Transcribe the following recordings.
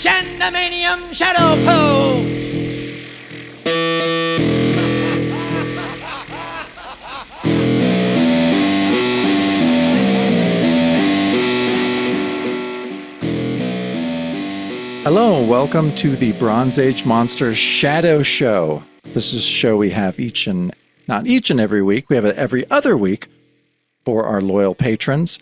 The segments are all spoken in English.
Shandemanium Shadow Poo! Hello, and welcome to the Bronze Age Monsters Shadow Show. This is a show we have not each and every week, we have it every other week for our loyal patrons.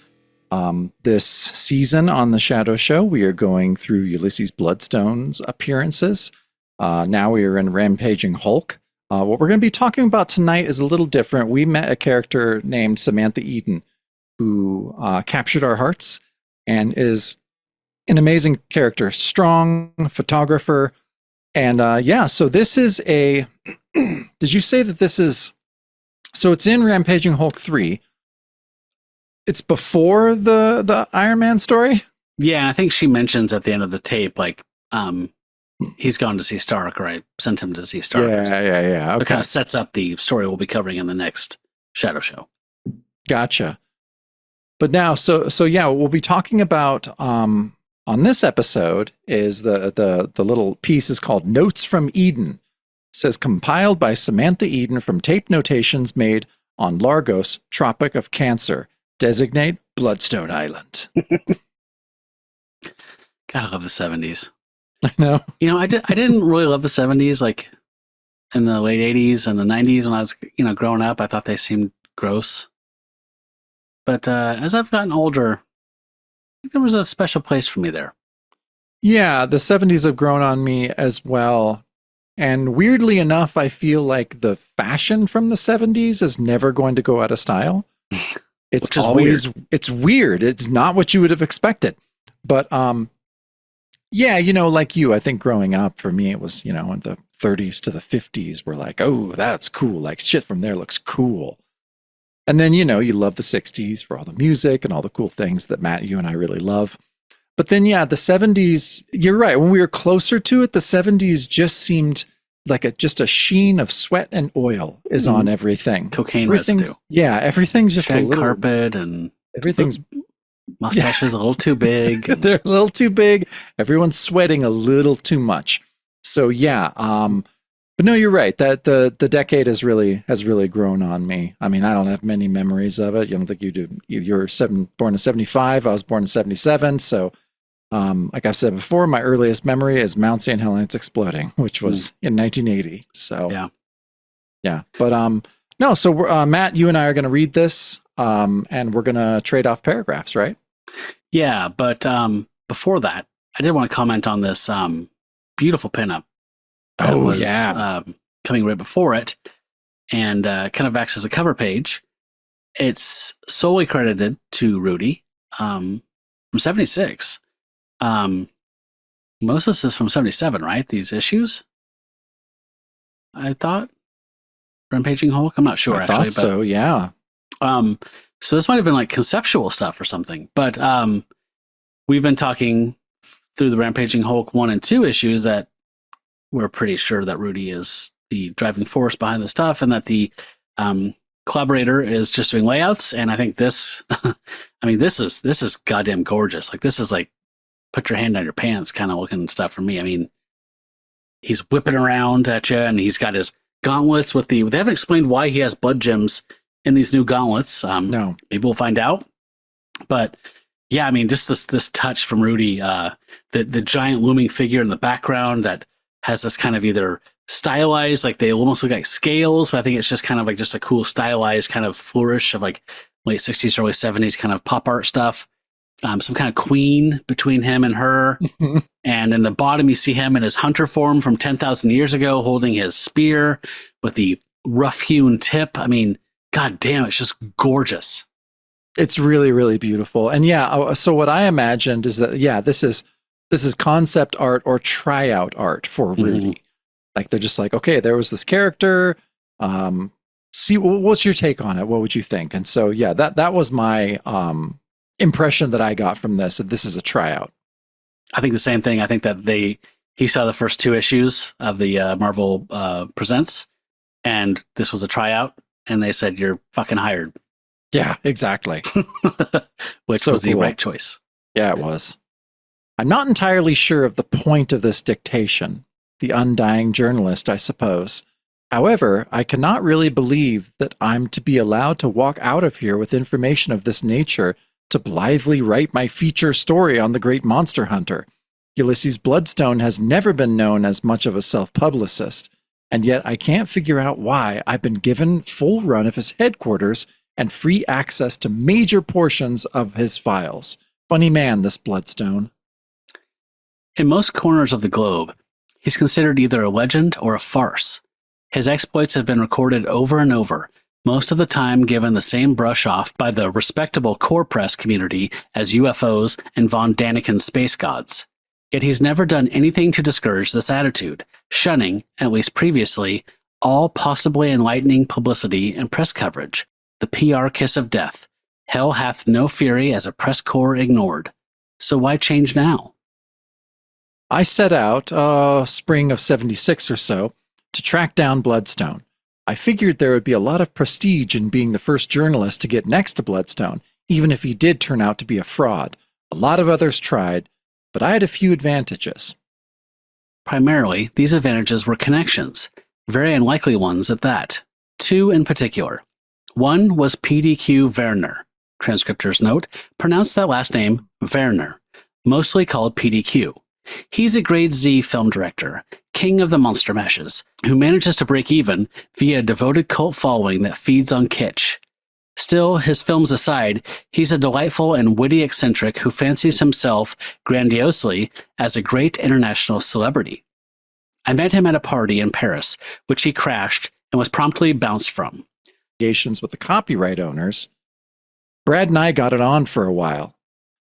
This season on the Shadow Show, we are going through Ulysses Bloodstone's appearances. Now we are in Rampaging Hulk. What we're going to be talking about tonight is a little different. We met a character named Samantha Eden who captured our hearts and is an amazing character, strong photographer. And so this is a, did you say that this is, so it's in Rampaging Hulk 3. It's before the Iron Man story? Yeah, I think she mentions at the end of the tape, like, he's gone to see Stark, or I sent him to see Stark. Yeah. Okay. It kind of sets up the story we'll be covering in the next Shadow Show. Gotcha. But now, so yeah, we'll be talking about, on this episode is the little piece is called Notes from Eden. It says compiled by Samantha Eden from tape notations made on Largos, Tropic of Cancer. Designate Bloodstone Island. Gotta love the 70s. I know. You know, I didn't really love the 70s, like in the late 80s and the 90s when I was, growing up. I thought they seemed gross. But as I've gotten older, there was a special place for me there. Yeah, the 70s have grown on me as well. And weirdly enough, I feel like the fashion from the 70s is never going to go out of style. It's always weird. It's weird. It's not what you would have expected. But yeah, like you, I think growing up for me it was, in the 30s to the 50s were like, "Oh, that's cool. Like shit from there looks cool." And then, you love the 60s for all the music and all the cool things that Matt, you and I really love. But then, yeah, the 70s, you're right. When we were closer to it, the 70s just seemed like just a sheen of sweat and oil is on everything. Cocaine residue. Yeah, everything's just shag a little... carpet and... Everything's... Mustaches a little too big. They're a little too big. Everyone's sweating a little too much. So, yeah, but no, you're right. That the decade has really grown on me. I mean, I don't have many memories of it. You don't think you do? You're born in 75. I was born in 77. So, like I've said before, my earliest memory is Mount St. Helens exploding, which was in 1980. So, yeah. But no. So, Matt, you and I are going to read this, and we're going to trade off paragraphs, right? Yeah, but before that, I did want to comment on this beautiful pinup. Coming right before it, and kind of acts as a cover page. It's solely credited to Rudy from 76. Most of this is from 77, right? These issues, I thought. Rampaging Hulk? I'm not sure, I actually. Thought so, yeah. So this might have been like conceptual stuff or something, but we've been talking through the Rampaging Hulk 1 and 2 issues that we're pretty sure that Rudy is the driving force behind the stuff and that the collaborator is just doing layouts. And I think this, this is goddamn gorgeous. Like, this is like, put your hand on your pants kind of looking stuff for me. I mean, he's whipping around at you and he's got his gauntlets they haven't explained why he has blood gems in these new gauntlets. No. Maybe we'll find out. But yeah, I mean, just this touch from Rudy, the giant looming figure in the background that has this kind of either stylized, like they almost look like scales, but I think it's just kind of like just a cool stylized kind of flourish of like late 60s, early 70s kind of pop art stuff. Some kind of queen between him and her. And in the bottom, you see him in his hunter form from 10,000 years ago, holding his spear with the rough-hewn tip. I mean, god damn, it's just gorgeous. It's really, really beautiful. And yeah, so what I imagined is that, yeah, this is concept art or tryout art for Rudy. Like, they're just like, okay, there was this character. See, what's your take on it? What would you think? And so, yeah, that was my impression that I got from this. That this is a tryout. I think the same thing. I think that he saw the first 2 issues of the Marvel Presents, and this was a tryout, and they said, "You're fucking hired." Yeah, exactly. Which was the right choice. Yeah, it was. I'm not entirely sure of the point of this dictation, the undying journalist, I suppose. However, I cannot really believe that I'm to be allowed to walk out of here with information of this nature to blithely write my feature story on the great monster hunter. Ulysses Bloodstone has never been known as much of a self-publicist, and yet I can't figure out why I've been given full run of his headquarters and free access to major portions of his files. Funny man, this Bloodstone. In most corners of the globe, he's considered either a legend or a farce. His exploits have been recorded over and over, most of the time given the same brush off by the respectable core press community as UFOs and von Daniken space gods. Yet he's never done anything to discourage this attitude, shunning, at least previously, all possibly enlightening publicity and press coverage. The PR kiss of death. Hell hath no fury as a press corps ignored. So why change now? I set out, spring of 76 or so, to track down Bloodstone. I figured there would be a lot of prestige in being the first journalist to get next to Bloodstone, even if he did turn out to be a fraud. A lot of others tried, but I had a few advantages. Primarily, these advantages were connections, very unlikely ones at that. Two in particular. One was PDQ Werner. Transcriptors note, pronounce that last name Werner, mostly called PDQ. He's a grade Z film director, king of the monster mashes, who manages to break even via a devoted cult following that feeds on kitsch. Still, his films aside, he's a delightful and witty eccentric who fancies himself grandiosely as a great international celebrity. I met him at a party in Paris, which he crashed and was promptly bounced from. With the copyright owners, Brad and I got it on for a while.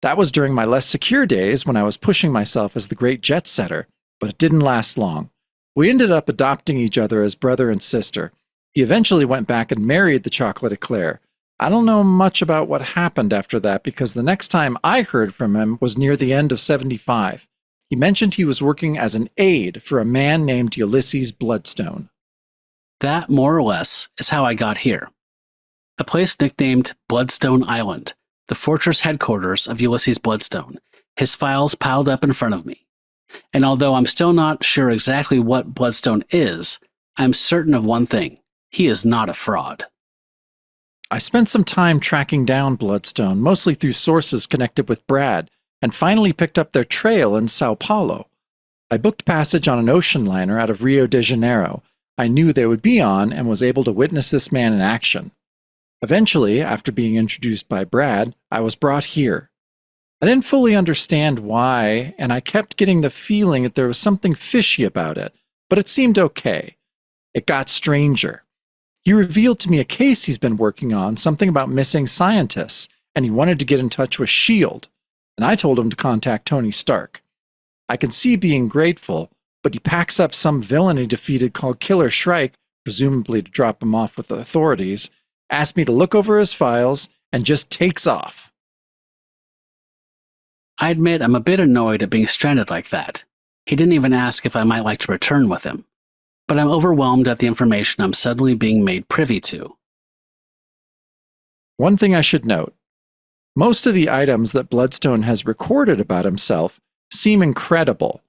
That was during my less secure days when I was pushing myself as the great jet setter, but it didn't last long. We ended up adopting each other as brother and sister. He eventually went back and married the chocolate eclair. I don't know much about what happened after that because the next time I heard from him was near the end of 75. He mentioned he was working as an aide for a man named Ulysses Bloodstone. That, more or less, is how I got here. A place nicknamed Bloodstone Island, the fortress headquarters of Ulysses Bloodstone, his files piled up in front of me. And although I'm still not sure exactly what Bloodstone is, I'm certain of one thing. He is not a fraud. I spent some time tracking down Bloodstone, mostly through sources connected with Brad, and finally picked up their trail in Sao Paulo. I booked passage on an ocean liner out of Rio de Janeiro. I knew they would be on and was able to witness this man in action. Eventually, after being introduced by Brad, I was brought here. I didn't fully understand why, and I kept getting the feeling that there was something fishy about it, but it seemed okay. It got stranger. He revealed to me a case he's been working on, something about missing scientists, and he wanted to get in touch with S.H.I.E.L.D., and I told him to contact Tony Stark. I can see being grateful, but he packs up some villain he defeated called Killer Shrike, presumably to drop him off with the authorities, asked me to look over his files, and just takes off. I admit I'm a bit annoyed at being stranded like that. He didn't even ask if I might like to return with him. But I'm overwhelmed at the information I'm suddenly being made privy to. One thing I should note. Most of the items that Bloodstone has recorded about himself seem incredible.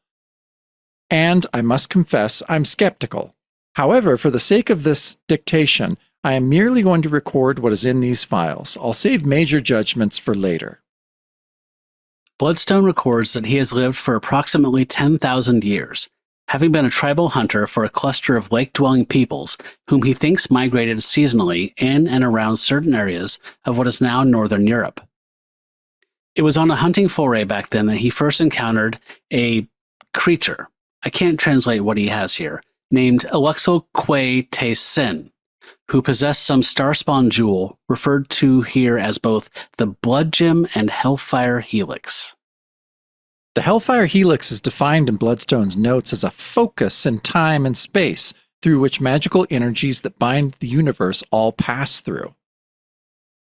And I must confess, I'm skeptical. However, for the sake of this dictation, I am merely going to record what is in these files. I'll save major judgments for later. Bloodstone records that he has lived for approximately 10,000 years, having been a tribal hunter for a cluster of lake-dwelling peoples whom he thinks migrated seasonally in and around certain areas of what is now northern Europe. It was on a hunting foray back then that he first encountered a creature, I can't translate what he has here, named Alexo Quay Te Sin, who possessed some star-spawn jewel referred to here as both the Blood Gem and Hellfire Helix. The Hellfire Helix is defined in Bloodstone's notes as a focus in time and space through which magical energies that bind the universe all pass through.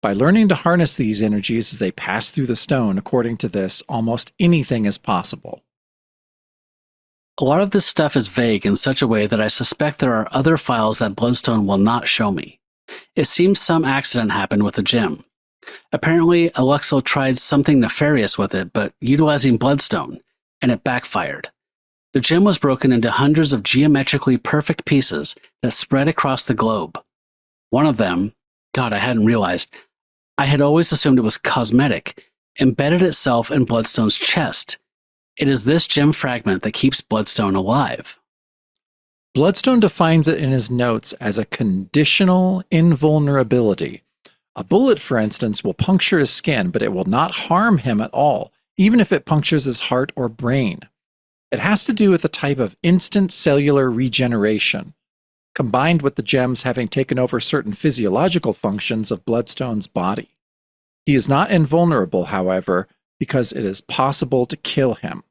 By learning to harness these energies as they pass through the stone, according to this, almost anything is possible. A lot of this stuff is vague in such a way that I suspect there are other files that Bloodstone will not show me. It seems some accident happened with the gem, Apparently, Alexel tried something nefarious with it, but utilizing Bloodstone, and it backfired. The gem was broken into hundreds of geometrically perfect pieces that spread across the globe. One of them, God, I hadn't realized, I had always assumed it was cosmetic, embedded itself in Bloodstone's chest. It is this gem fragment that keeps Bloodstone alive. Bloodstone defines it in his notes as a conditional invulnerability. A bullet, for instance, will puncture his skin, but it will not harm him at all, even if it punctures his heart or brain. It has to do with a type of instant cellular regeneration, combined with the gems having taken over certain physiological functions of Bloodstone's body. He is not invulnerable, however, because it is possible to kill him.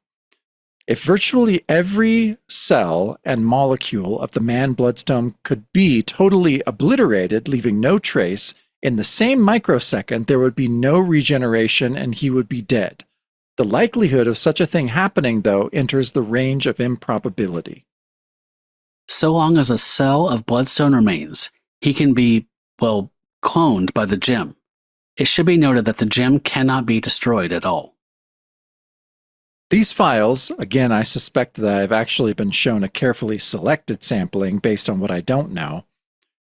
If virtually every cell and molecule of the man Bloodstone could be totally obliterated, leaving no trace, in the same microsecond there would be no regeneration and he would be dead. The likelihood of such a thing happening, though, enters the range of improbability. So long as a cell of Bloodstone remains, he can be, well, cloned by the gem. It should be noted that the gem cannot be destroyed at all. These files, again, I suspect that I've actually been shown a carefully selected sampling based on what I don't know,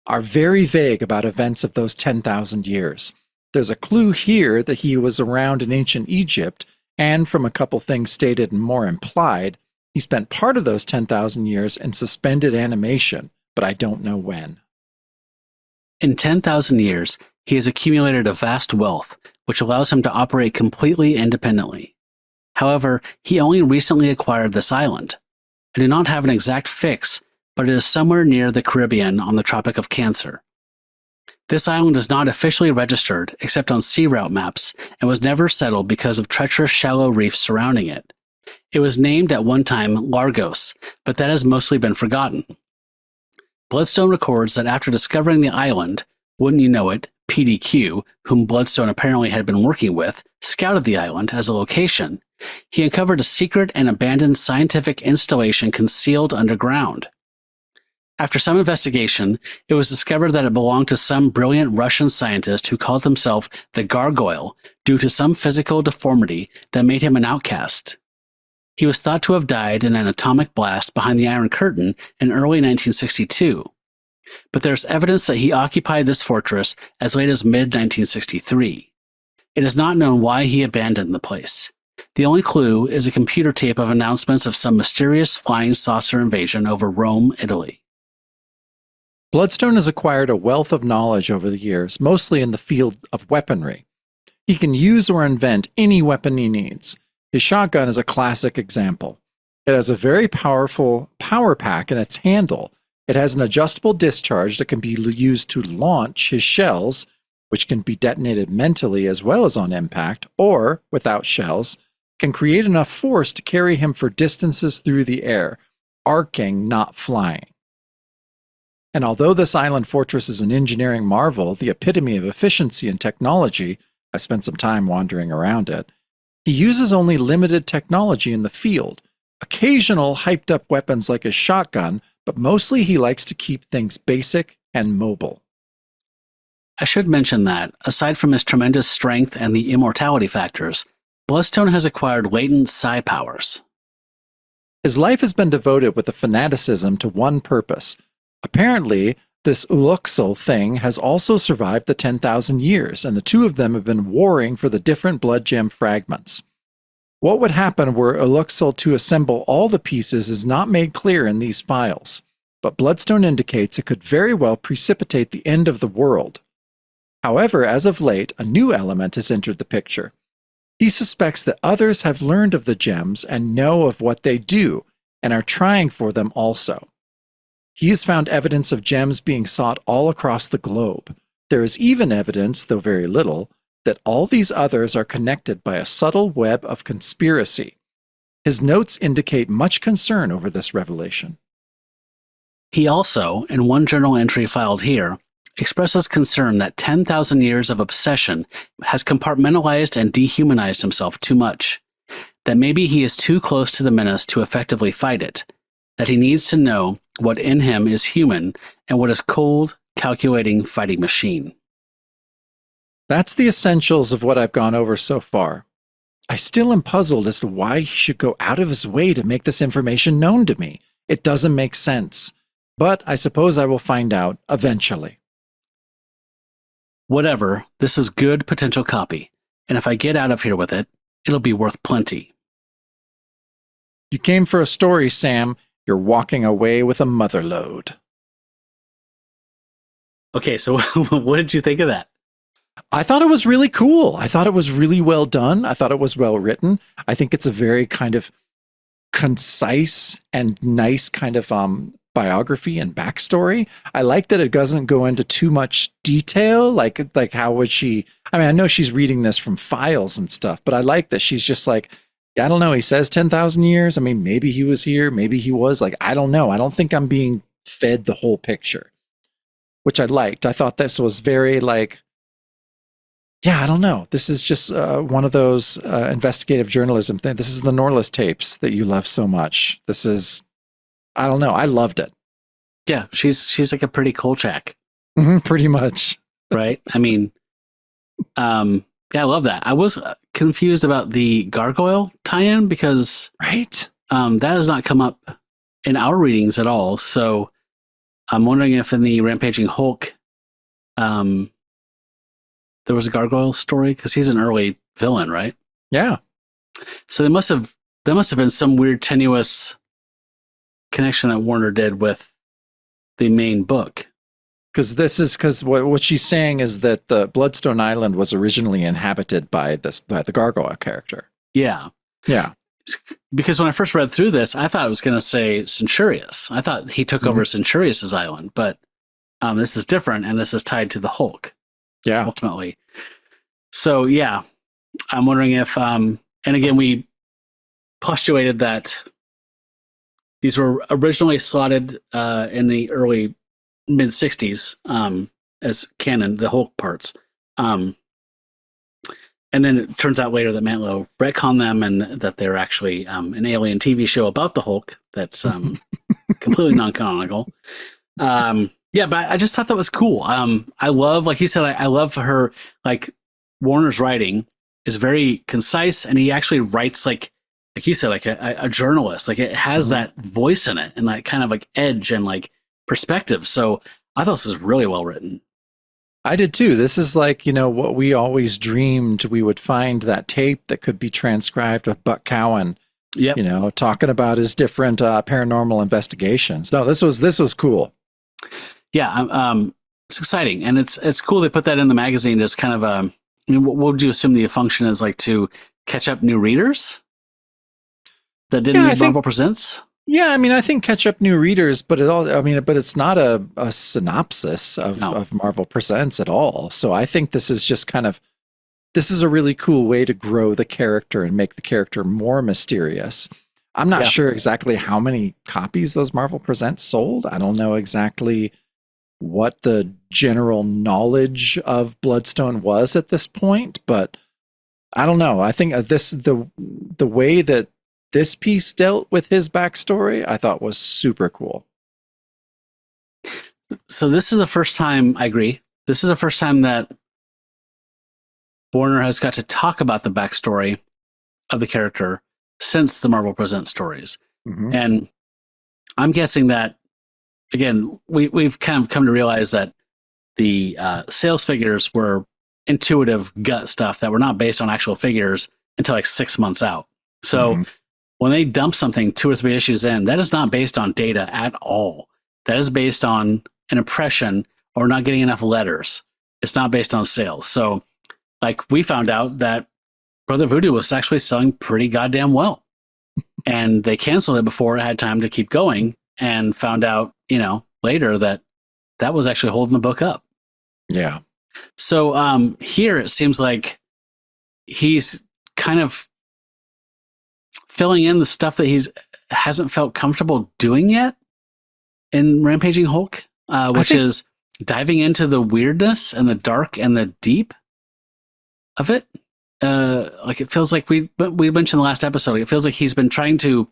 are very vague about events of those 10,000 years. There's a clue here that he was around in ancient Egypt, and from a couple things stated and more implied, he spent part of those 10,000 years in suspended animation, but I don't know when. In 10,000 years, he has accumulated a vast wealth, which allows him to operate completely independently. However, he only recently acquired this island. I do not have an exact fix, but it is somewhere near the Caribbean on the Tropic of Cancer. This island is not officially registered except on sea route maps and was never settled because of treacherous shallow reefs surrounding it. It was named at one time Largos, but that has mostly been forgotten. Bloodstone records that after discovering the island, wouldn't you know it, PDQ, whom Bloodstone apparently had been working with, scouted the island as a location. He uncovered a secret and abandoned scientific installation concealed underground. After some investigation, it was discovered that it belonged to some brilliant Russian scientist who called himself the Gargoyle due to some physical deformity that made him an outcast. He was thought to have died in an atomic blast behind the Iron Curtain in early 1962. But there's evidence that he occupied this fortress as late as mid-1963. It is not known why he abandoned the place. The only clue is a computer tape of announcements of some mysterious flying saucer invasion over Rome, Italy. Bloodstone has acquired a wealth of knowledge over the years, mostly in the field of weaponry. He can use or invent any weapon he needs. His shotgun is a classic example. It has a very powerful power pack in its handle. It has an adjustable discharge that can be used to launch his shells, which can be detonated mentally as well as on impact, or, without shells, can create enough force to carry him for distances through the air, arcing, not flying. And although this island fortress is an engineering marvel, the epitome of efficiency and technology, I spent some time wandering around it, he uses only limited technology in the field, occasional hyped-up weapons like his shotgun, but mostly he likes to keep things basic and mobile. I should mention that, aside from his tremendous strength and the immortality factors, Bloodstone has acquired latent psi powers. His life has been devoted with a fanaticism to one purpose. Apparently, this Ulysses thing has also survived the 10,000 years, and the two of them have been warring for the different blood gem fragments. What would happen were Ulysses to assemble all the pieces is not made clear in these files, but Bloodstone indicates it could very well precipitate the end of the world. However, as of late, a new element has entered the picture. He suspects that others have learned of the gems and know of what they do, and are trying for them also. He has found evidence of gems being sought all across the globe. There is even evidence, though very little, that all these others are connected by a subtle web of conspiracy. His notes indicate much concern over this revelation. He also, in one journal entry filed here, expresses concern that 10,000 years of obsession has compartmentalized and dehumanized himself too much, that maybe he is too close to the menace to effectively fight it, that he needs to know what in him is human and what is cold, calculating fighting machine. That's the essentials of what I've gone over so far. I still am puzzled as to why he should go out of his way to make this information known to me. It doesn't make sense. But I suppose I will find out eventually. Whatever, this is good potential copy, and if I get out of here with it, it'll be worth plenty. You came for a story, Sam. You're walking away with a motherload. Okay, so what did you think of that? I thought it was really cool. I thought it was really well done. I thought it was well written. I think it's a very kind of concise and nice kind of biography and backstory. I like that it doesn't go into too much detail. Like how would she? I mean, I know she's reading this from files and stuff, but I like that she's just like, I don't know. He says 10,000 years. I mean, maybe he was here. Maybe he was. Like, I don't know. I don't think I'm being fed the whole picture, which I liked. I thought this was very like, yeah, I don't know. This is just one of those investigative journalism things. This is the Norless tapes that you love so much. This is, I don't know. I loved it. Yeah, she's like a pretty Kolchak. Pretty much. Right? I mean, yeah, I love that. I was confused about the gargoyle tie-in because right, that has not come up in our readings at all. So I'm wondering if in the Rampaging Hulk, there was a gargoyle story because he's an early villain, right? Yeah. So there must have been some weird tenuous connection that Warner did with the main book. Because what she's saying is that the Bloodstone Island was originally inhabited by the gargoyle character. Yeah. Yeah. Because when I first read through this, I thought it was going to say Centurious. I thought he took over Centurious' island, but this is different, and this is tied to the Hulk. Yeah. Ultimately. So, yeah, I'm wondering if, and again, we postulated that these were originally slotted in the early mid-60s as canon, the Hulk parts. And then it turns out later that Mantlo retconned them and that they're actually an alien TV show about the Hulk that's completely non-canonical. Yeah, but I just thought that was cool. I love, like you said, I love her, like Warner's writing is very concise, and he actually writes like you said, like a journalist. Like it has that voice in it and that kind of like edge and like perspective. So I thought this was really well written. I did too. This is like, what we always dreamed we would find that tape that could be transcribed with Buck Cowan. Yep. Talking about his different paranormal investigations. No, this was cool. Yeah, it's exciting, and it's cool they put that in the magazine. Just kind of, I mean, what would you assume the function is, like to catch up new readers that didn't read Marvel Presents? Yeah, I mean, I think catch up new readers, but it's not a synopsis of Marvel Presents at all. So I think this is just this is a really cool way to grow the character and make the character more mysterious. I'm not sure exactly how many copies those Marvel Presents sold. I don't know exactly what the general knowledge of Bloodstone was at this point, but I don't know. I think the way that this piece dealt with his backstory, I thought was super cool. So this is the first time, I agree. This is the first time that Warner has got to talk about the backstory of the character since the Marvel Presents stories. And I'm guessing that, again, we've kind of come to realize that the sales figures were intuitive gut stuff that were not based on actual figures until like 6 months out. So when they dump something 2 or 3 issues in, that is not based on data at all. That is based on an impression or not getting enough letters. It's not based on sales. So like we found out that Brother Voodoo was actually selling pretty goddamn well. And they canceled it before it had time to keep going, and found out, later that was actually holding the book up. Yeah. So here it seems like he's kind of filling in the stuff that he's hasn't felt comfortable doing yet in Rampaging Hulk, which is diving into the weirdness and the dark and the deep of it. Like it feels like we mentioned the last episode, it feels like he's been trying to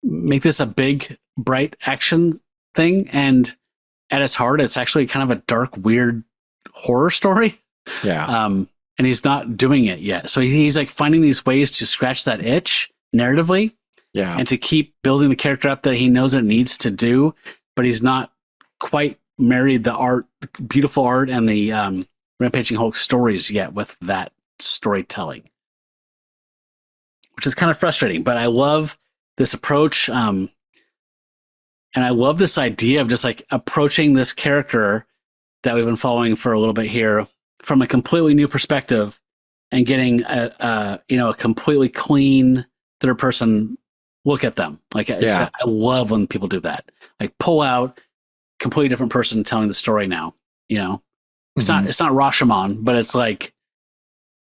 make this a big, bright action thing, and at its heart, it's actually kind of a dark, weird horror story. Yeah. And he's not doing it yet. So he's like finding these ways to scratch that itch narratively. Yeah. And to keep building the character up that he knows it needs to do, but he's not quite married the art, beautiful art, and the Rampaging Hulk stories yet with that storytelling, which is kind of frustrating. But I love this approach, and I love this idea of just like approaching this character that we've been following for a little bit here from a completely new perspective and getting a completely clean third person look at them. Like, I love when people do that. Like, pull out completely different person telling the story now. You know, it's not Rashomon, but it's like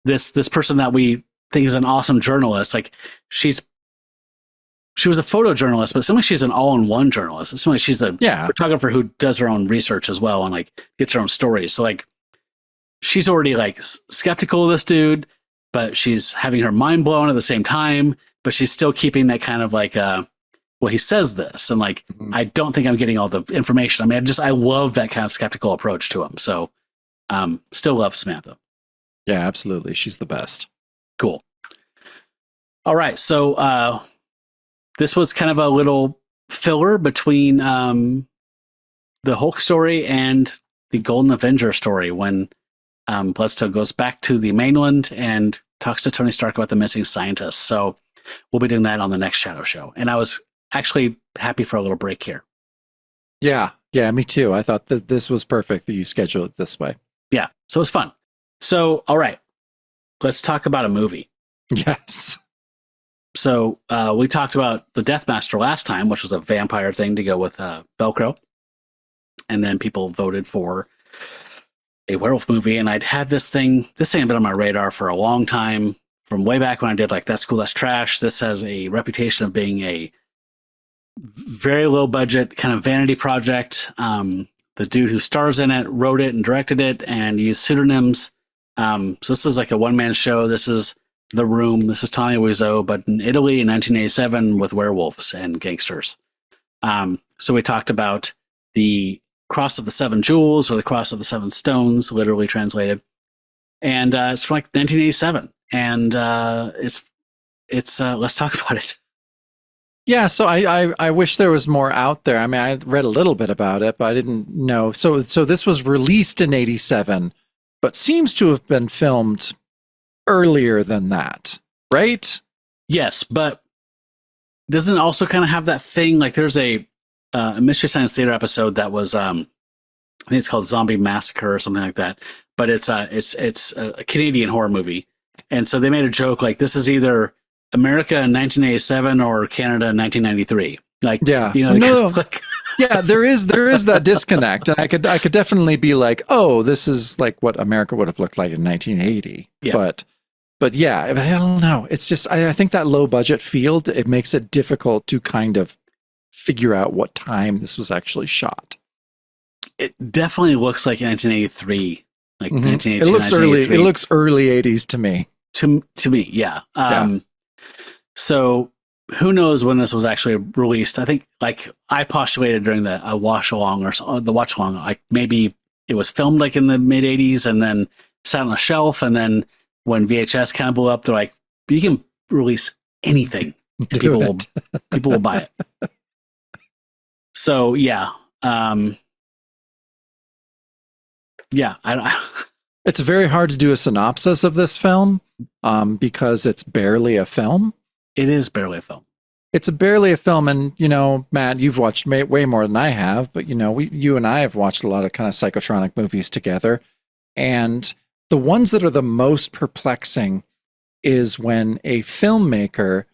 this person that we think is an awesome journalist. Like, she was a photojournalist, but it seems like she's an all-in-one journalist. It seems like she's a photographer who does her own research as well and like gets her own stories. So like, she's already like skeptical of this dude, but she's having her mind blown at the same time. But she's still keeping that kind of like, well, he says this, and like, I don't think I'm getting all the information. I mean, I love that kind of skeptical approach to him. So, still love Samantha. Yeah, absolutely. She's the best. Cool. All right. So, this was kind of a little filler between the Hulk story and the Golden Avenger story when Bloodstone goes back to the mainland and talks to Tony Stark about the missing scientists. So we'll be doing that on the next Shadow Show. And I was actually happy for a little break here. Yeah, me too. I thought that this was perfect that you schedule it this way. Yeah, so it was fun. So, all right, let's talk about a movie. Yes. So we talked about the Deathmaster last time, which was a vampire thing to go with Velcro. And then people voted for a werewolf movie. And I'd had this thing had been on my radar for a long time, from way back when I did like That's Cool, That's Trash. This has a reputation of being a very low budget kind of vanity project. The dude who stars in it wrote it and directed it and used pseudonyms. So this is like a one-man show. This is The Room. This is Tommy Wiseau, but in Italy in 1987 with werewolves and gangsters. So we talked about the Cross of the Seven Jewels, or the Cross of the Seven Stones, literally translated. And it's from like 1987. And it's let's talk about it. Yeah, so I wish there was more out there. I mean, I read a little bit about it, but I didn't know. So this was released in 87, but seems to have been filmed earlier than that, right? Yes, but doesn't it also kind of have that thing? Like, there's a Mystery Science Theater episode that was, I think it's called Zombie Massacre or something like that. But it's a Canadian horror movie, and so they made a joke like, this is either America in 1987 or Canada in 1993. Like, yeah, you know, no, like, yeah, there is that disconnect, and I could definitely be like, oh, this is like what America would have looked like in 1980. Yeah. But yeah, I don't know. It's just I think that low budget field, it makes it difficult to kind of figure out what time this was actually shot. It definitely looks like 1983, like 1982. It looks early. It looks early 80s to me. To me, yeah. So who knows when this was actually released? I think, like, I postulated during the watch along like maybe it was filmed like in the mid 80s and then sat on a shelf, and then when VHS kind of blew up, they're like, you can release anything and people will buy it. So yeah. It's very hard to do a synopsis of this film because it's barely a film. It is barely a film. It's barely a film, and you know, Matt, you've watched way more than I have, but you know, you and I have watched a lot of kind of psychotronic movies together, and the ones that are the most perplexing is when a filmmaker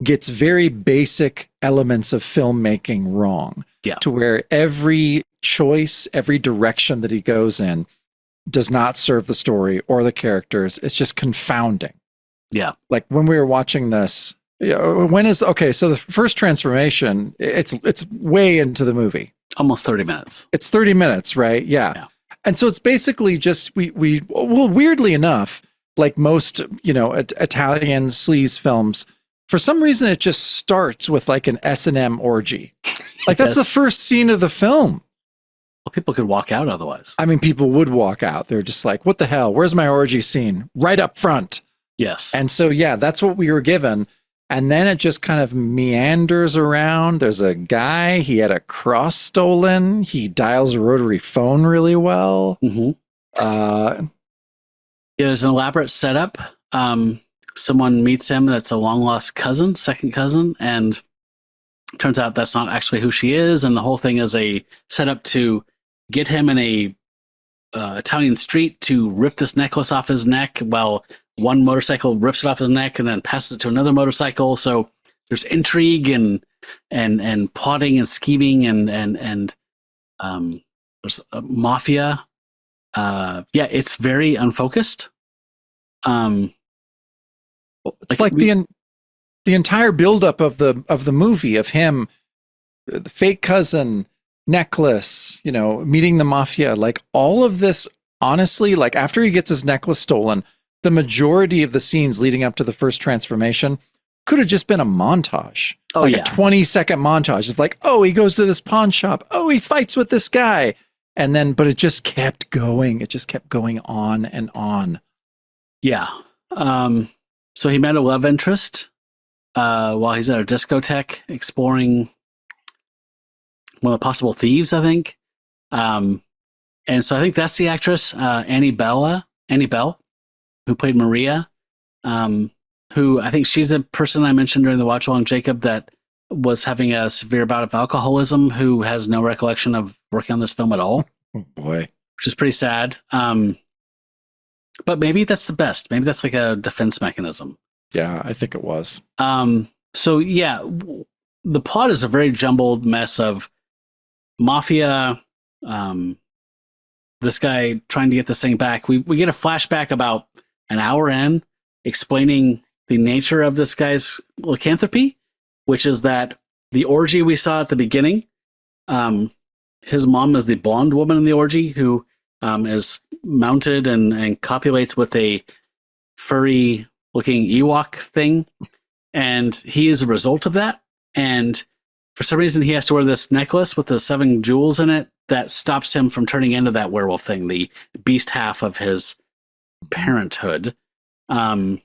gets very basic elements of filmmaking wrong. Yeah. To where every choice, every direction that he goes in does not serve the story or the characters. It's just confounding. Yeah. Like when we were watching this, so the first transformation, it's way into the movie. Almost 30 minutes. It's 30 minutes, right? Yeah. And so it's basically just, weirdly enough, like most, Italian sleaze films, for some reason it just starts with like an S&M orgy. Like that's the first scene of the film. Well, people could walk out otherwise. I mean, people would walk out. They're just like, what the hell? Where's my orgy scene? Right up front. Yes. And so, yeah, that's what we were given. And then it just kind of meanders around. There's a guy, he had a cross stolen. He dials a rotary phone really well. Mm-hmm. There's an elaborate setup. Someone meets him that's a long lost cousin, second cousin, and turns out that's not actually who she is. And the whole thing is a setup to get him in a Italian street to rip this necklace off his neck while one motorcycle rips it off his neck and then passes it to another motorcycle. So there's intrigue and plotting and scheming and there's a mafia. It's very unfocused. It's like the entire buildup of the movie of him, the fake cousin, necklace, meeting the mafia, like all of this, honestly, like after he gets his necklace stolen, the majority of the scenes leading up to the first transformation could have just been a montage. Oh, like yeah. a 20-second montage of like, oh, he goes to this pawn shop. Oh, he fights with this guy. And then, but it just kept going. It just kept going on and on. Yeah. So he met a love interest while he's at a discotheque exploring one of the possible thieves, I think. And so I think that's the actress, Annie Bell, who played Maria, who I think she's a person I mentioned during the watch along, Jacob, that was having a severe bout of alcoholism, who has no recollection of working on this film at all. Oh boy. Which is pretty sad. But maybe that's the best. Maybe that's like a defense mechanism. Yeah, I think it was. So yeah, the plot is a very jumbled mess of mafia, this guy trying to get this thing back. We get a flashback about an hour in explaining the nature of this guy's lycanthropy, which is that the orgy we saw at the beginning, his mom is the blonde woman in the orgy who is mounted and copulates with a furry looking Ewok thing. And he is a result of that. And for some reason, he has to wear this necklace with the 7 jewels in it that stops him from turning into that werewolf thing, the beast half of his parenthood. So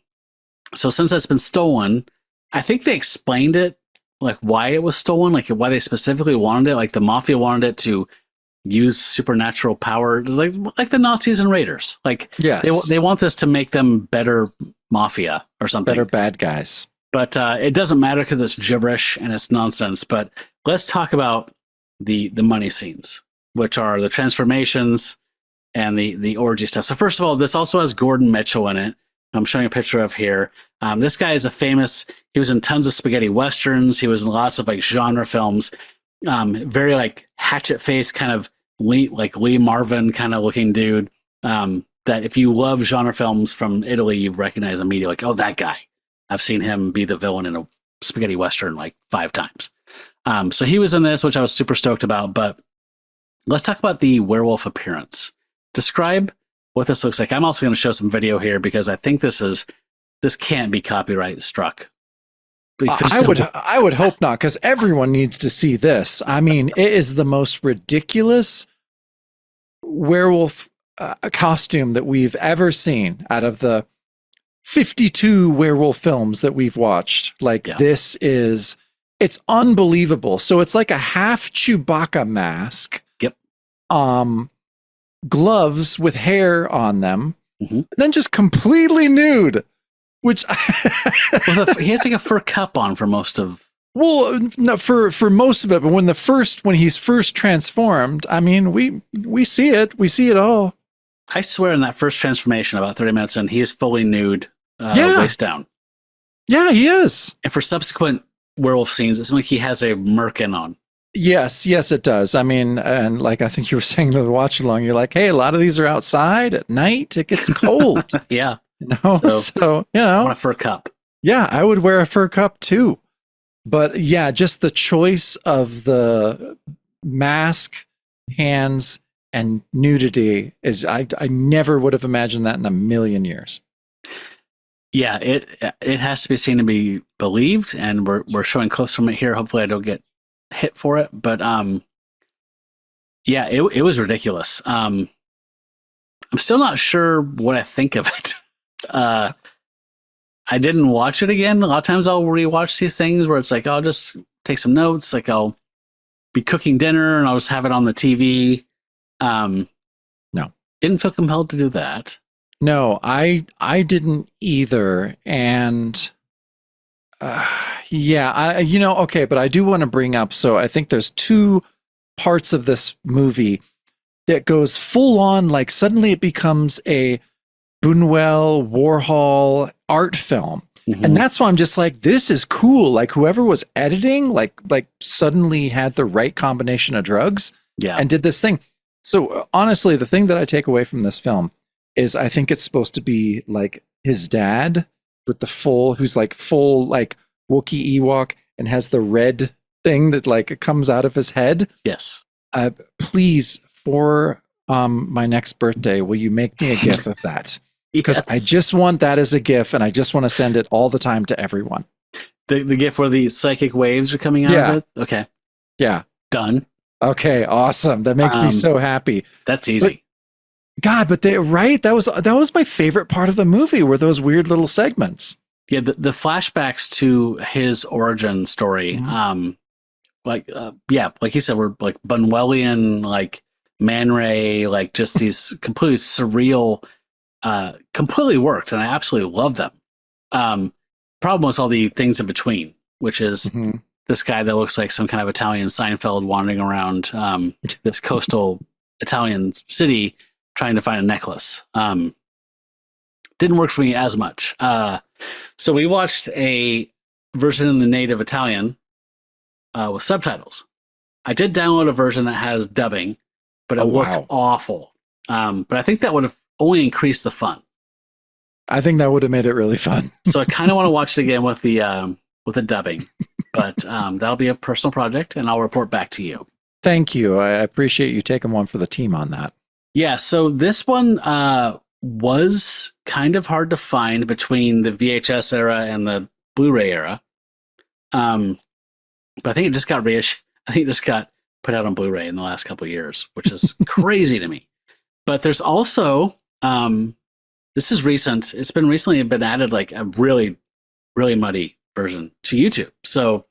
since that's been stolen, I think they explained it, like why it was stolen, like why they specifically wanted it. Like the mafia wanted it to use supernatural power, like the Nazis and Raiders. Like, yes, they want this to make them better mafia or something. Better bad guys. But it doesn't matter because it's gibberish and it's nonsense. But let's talk about the money scenes, which are the transformations and the orgy stuff. So first of all, this also has Gordon Mitchell in it. I'm showing a picture of here. This guy is he was in tons of spaghetti westerns. He was in lots of like genre films. Very like hatchet face, kind of Lee Marvin kind of looking dude. That if you love genre films from Italy, you recognize immediately, like, oh, that guy. I've seen him be the villain in a spaghetti western like 5 times. So he was in this, which I was super stoked about. But let's talk about the werewolf appearance. Describe what this looks like. I'm also going to show some video here because I think this can't be copyright struck. I would hope not, because everyone needs to see this. I mean, it is the most ridiculous werewolf costume that we've ever seen out of the 52 werewolf films that we've watched. Like, This is, it's unbelievable. So it's like a half Chewbacca mask. Yep. Gloves with hair on them, mm-hmm. then just completely nude, which he has like a fur cup on for most of. Well, no, for most of it, but when he's first transformed, I mean, we see it all. I swear, in that first transformation, about 30 minutes in, he is fully nude, waist down. Yeah, he is. And for subsequent werewolf scenes, it's like he has a merkin on. Yes, it does. I mean, and like I think you were saying to the watch along, you're like, hey, a lot of these are outside at night. It gets cold. Yeah. So I want a fur cup. Yeah, I would wear a fur cup too. But yeah, just the choice of the mask, hands, and nudity is, I never would have imagined that in a million years. Yeah, it has to be seen to be believed, and we're showing clips from it here. Hopefully I don't get hit for it, but Yeah, it was ridiculous. I'm still not sure what I think of it. I didn't watch it again. A lot of times I'll rewatch these things where it's like, I'll just take some notes. Like I'll be cooking dinner and I'll just have it on the TV. No. Didn't feel compelled to do that. No, I didn't either. And yeah, okay, but I do want to bring up, so I think there's two parts of this movie that goes full on, like suddenly it becomes a Buñuel, Warhol art film. Mm-hmm. And that's why I'm just like, this is cool. Like whoever was editing, like suddenly had the right combination of drugs and did this thing. So honestly, the thing that I take away from this film is I think it's supposed to be like his dad with the who's like full like Wookiee Ewok and has the red thing that like comes out of his head. Yes. Please, for my next birthday, will you make me a GIF of that? Because I just want that as a GIF, and I just want to send it all the time to everyone. The GIF where the psychic waves are coming out of it? Okay. Yeah. Done. Okay, awesome. That makes me so happy. That's easy. But that was my favorite part of the movie, were those weird little segments. Yeah, the flashbacks to his origin story, like you said, we're like Bunwellian, like Man Ray, like just these completely surreal, completely worked, and I absolutely love them. Problem was all the things in between, which is this guy that looks like some kind of Italian Seinfeld wandering around this coastal Italian city trying to find a necklace. Didn't work for me as much. So we watched a version in the native Italian with subtitles. I did download a version that has dubbing, but it looked awful. But I think that would have only increased the fun. I think that would have made it really fun. So I kind of want to watch it again with the dubbing, but that'll be a personal project, and I'll report back to you. Thank you. I appreciate you taking one for the team on that. Yeah. So this one was kind of hard to find between the VHS era and the Blu-ray era. But I think it just got reissued. I think it just got put out on Blu-ray in the last couple of years, which is crazy to me. But there's also, this is recent. It's been recently been added like a really, really muddy version to YouTube. So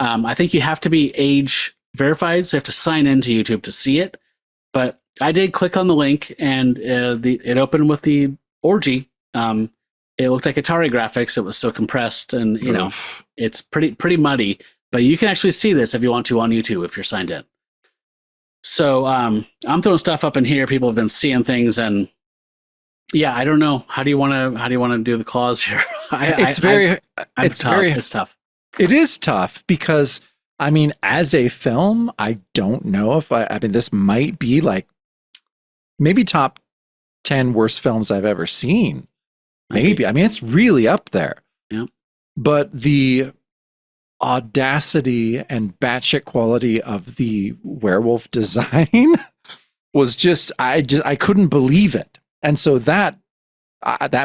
I think you have to be age verified. So you have to sign into YouTube to see it. But I did click on the link, and it opened with the orgy. It looked like Atari graphics. It was so compressed, and it's pretty muddy. But you can actually see this if you want to on YouTube if you're signed in. So I'm throwing stuff up in here. People have been seeing things, and I don't know. How do you want to do the clause here? It's tough. It is tough because, I mean, as a film, I don't know if I mean, this might be like maybe top 10 worst films I've ever seen. Maybe. I mean, it's really up there. Yeah. But the audacity and batshit quality of the werewolf design was just, I couldn't believe it. And so that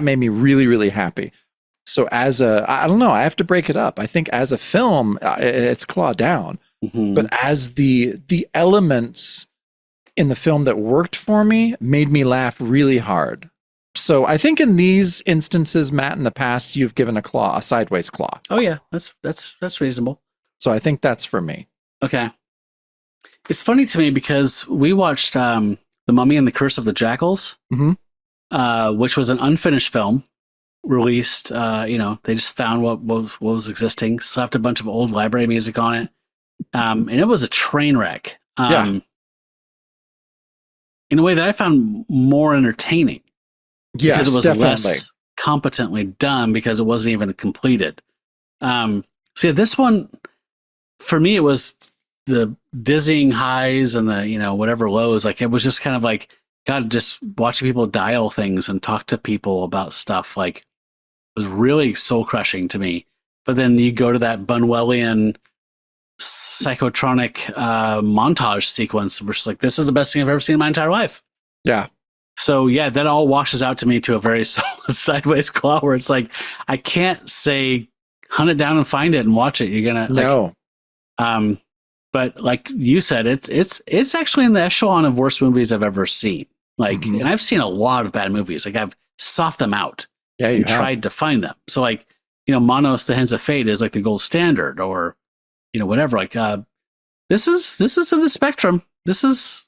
made me really, really happy. So I don't know, I have to break it up. I think as a film, it's claw down. Mm-hmm. But as the elements in the film that worked for me made me laugh really hard. So I think in these instances, Matt, in the past, you've given a sideways claw. Oh yeah, that's reasonable. So I think that's for me. Okay. It's funny to me because we watched The Mummy and the Curse of the Jackals, which was an unfinished film released. They just found what was existing, slapped a bunch of old library music on it, and it was a train wreck. In a way that I found more entertaining. Yes, because it was definitely less competently done because it wasn't even completed. This one, for me, it was the dizzying highs and the, whatever lows. Like, it was just kind of like, God, just watching people dial things and talk to people about stuff, like, it was really soul crushing to me. But then you go to that Bunwellian psychotronic montage sequence, which is like, this is the best thing I've ever seen in my entire life. Yeah. So that all washes out to me to a very solid sideways claw, where it's like, I can't say hunt it down and find it and watch it. You're gonna no. But like you said, it's actually in the echelon of worst movies I've ever seen. Like, and I've seen a lot of bad movies. Like I've sought them out and tried to find them. So like, Manos, The Hands of Fate is like the gold standard, or, whatever. Like, this is in the spectrum. This is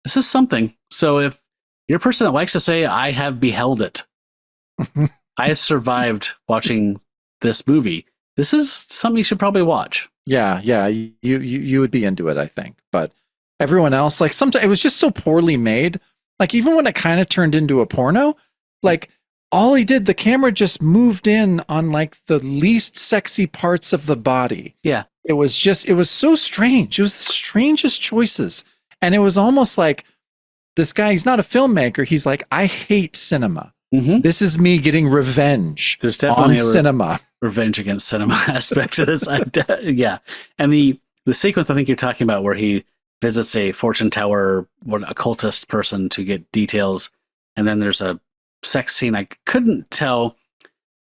something. So if you're a person that likes to say, I have beheld it, I have survived watching this movie, this is something you should probably watch. Yeah, you would be into it, I think. But everyone else, like, sometimes it was just so poorly made. Like, even when it kind of turned into a porno, like, all he did, the camera just moved in on like the least sexy parts of the body. Yeah. It was so strange. It was the strangest choices. And it was almost like this guy, he's not a filmmaker. He's like, I hate cinema. This is me getting revenge. There's definitely on cinema. Revenge against cinema aspect to this. Yeah. And the sequence I think you're talking about where he visits a fortune teller, what occultist person, to get details. And then there's a sex scene. I couldn't tell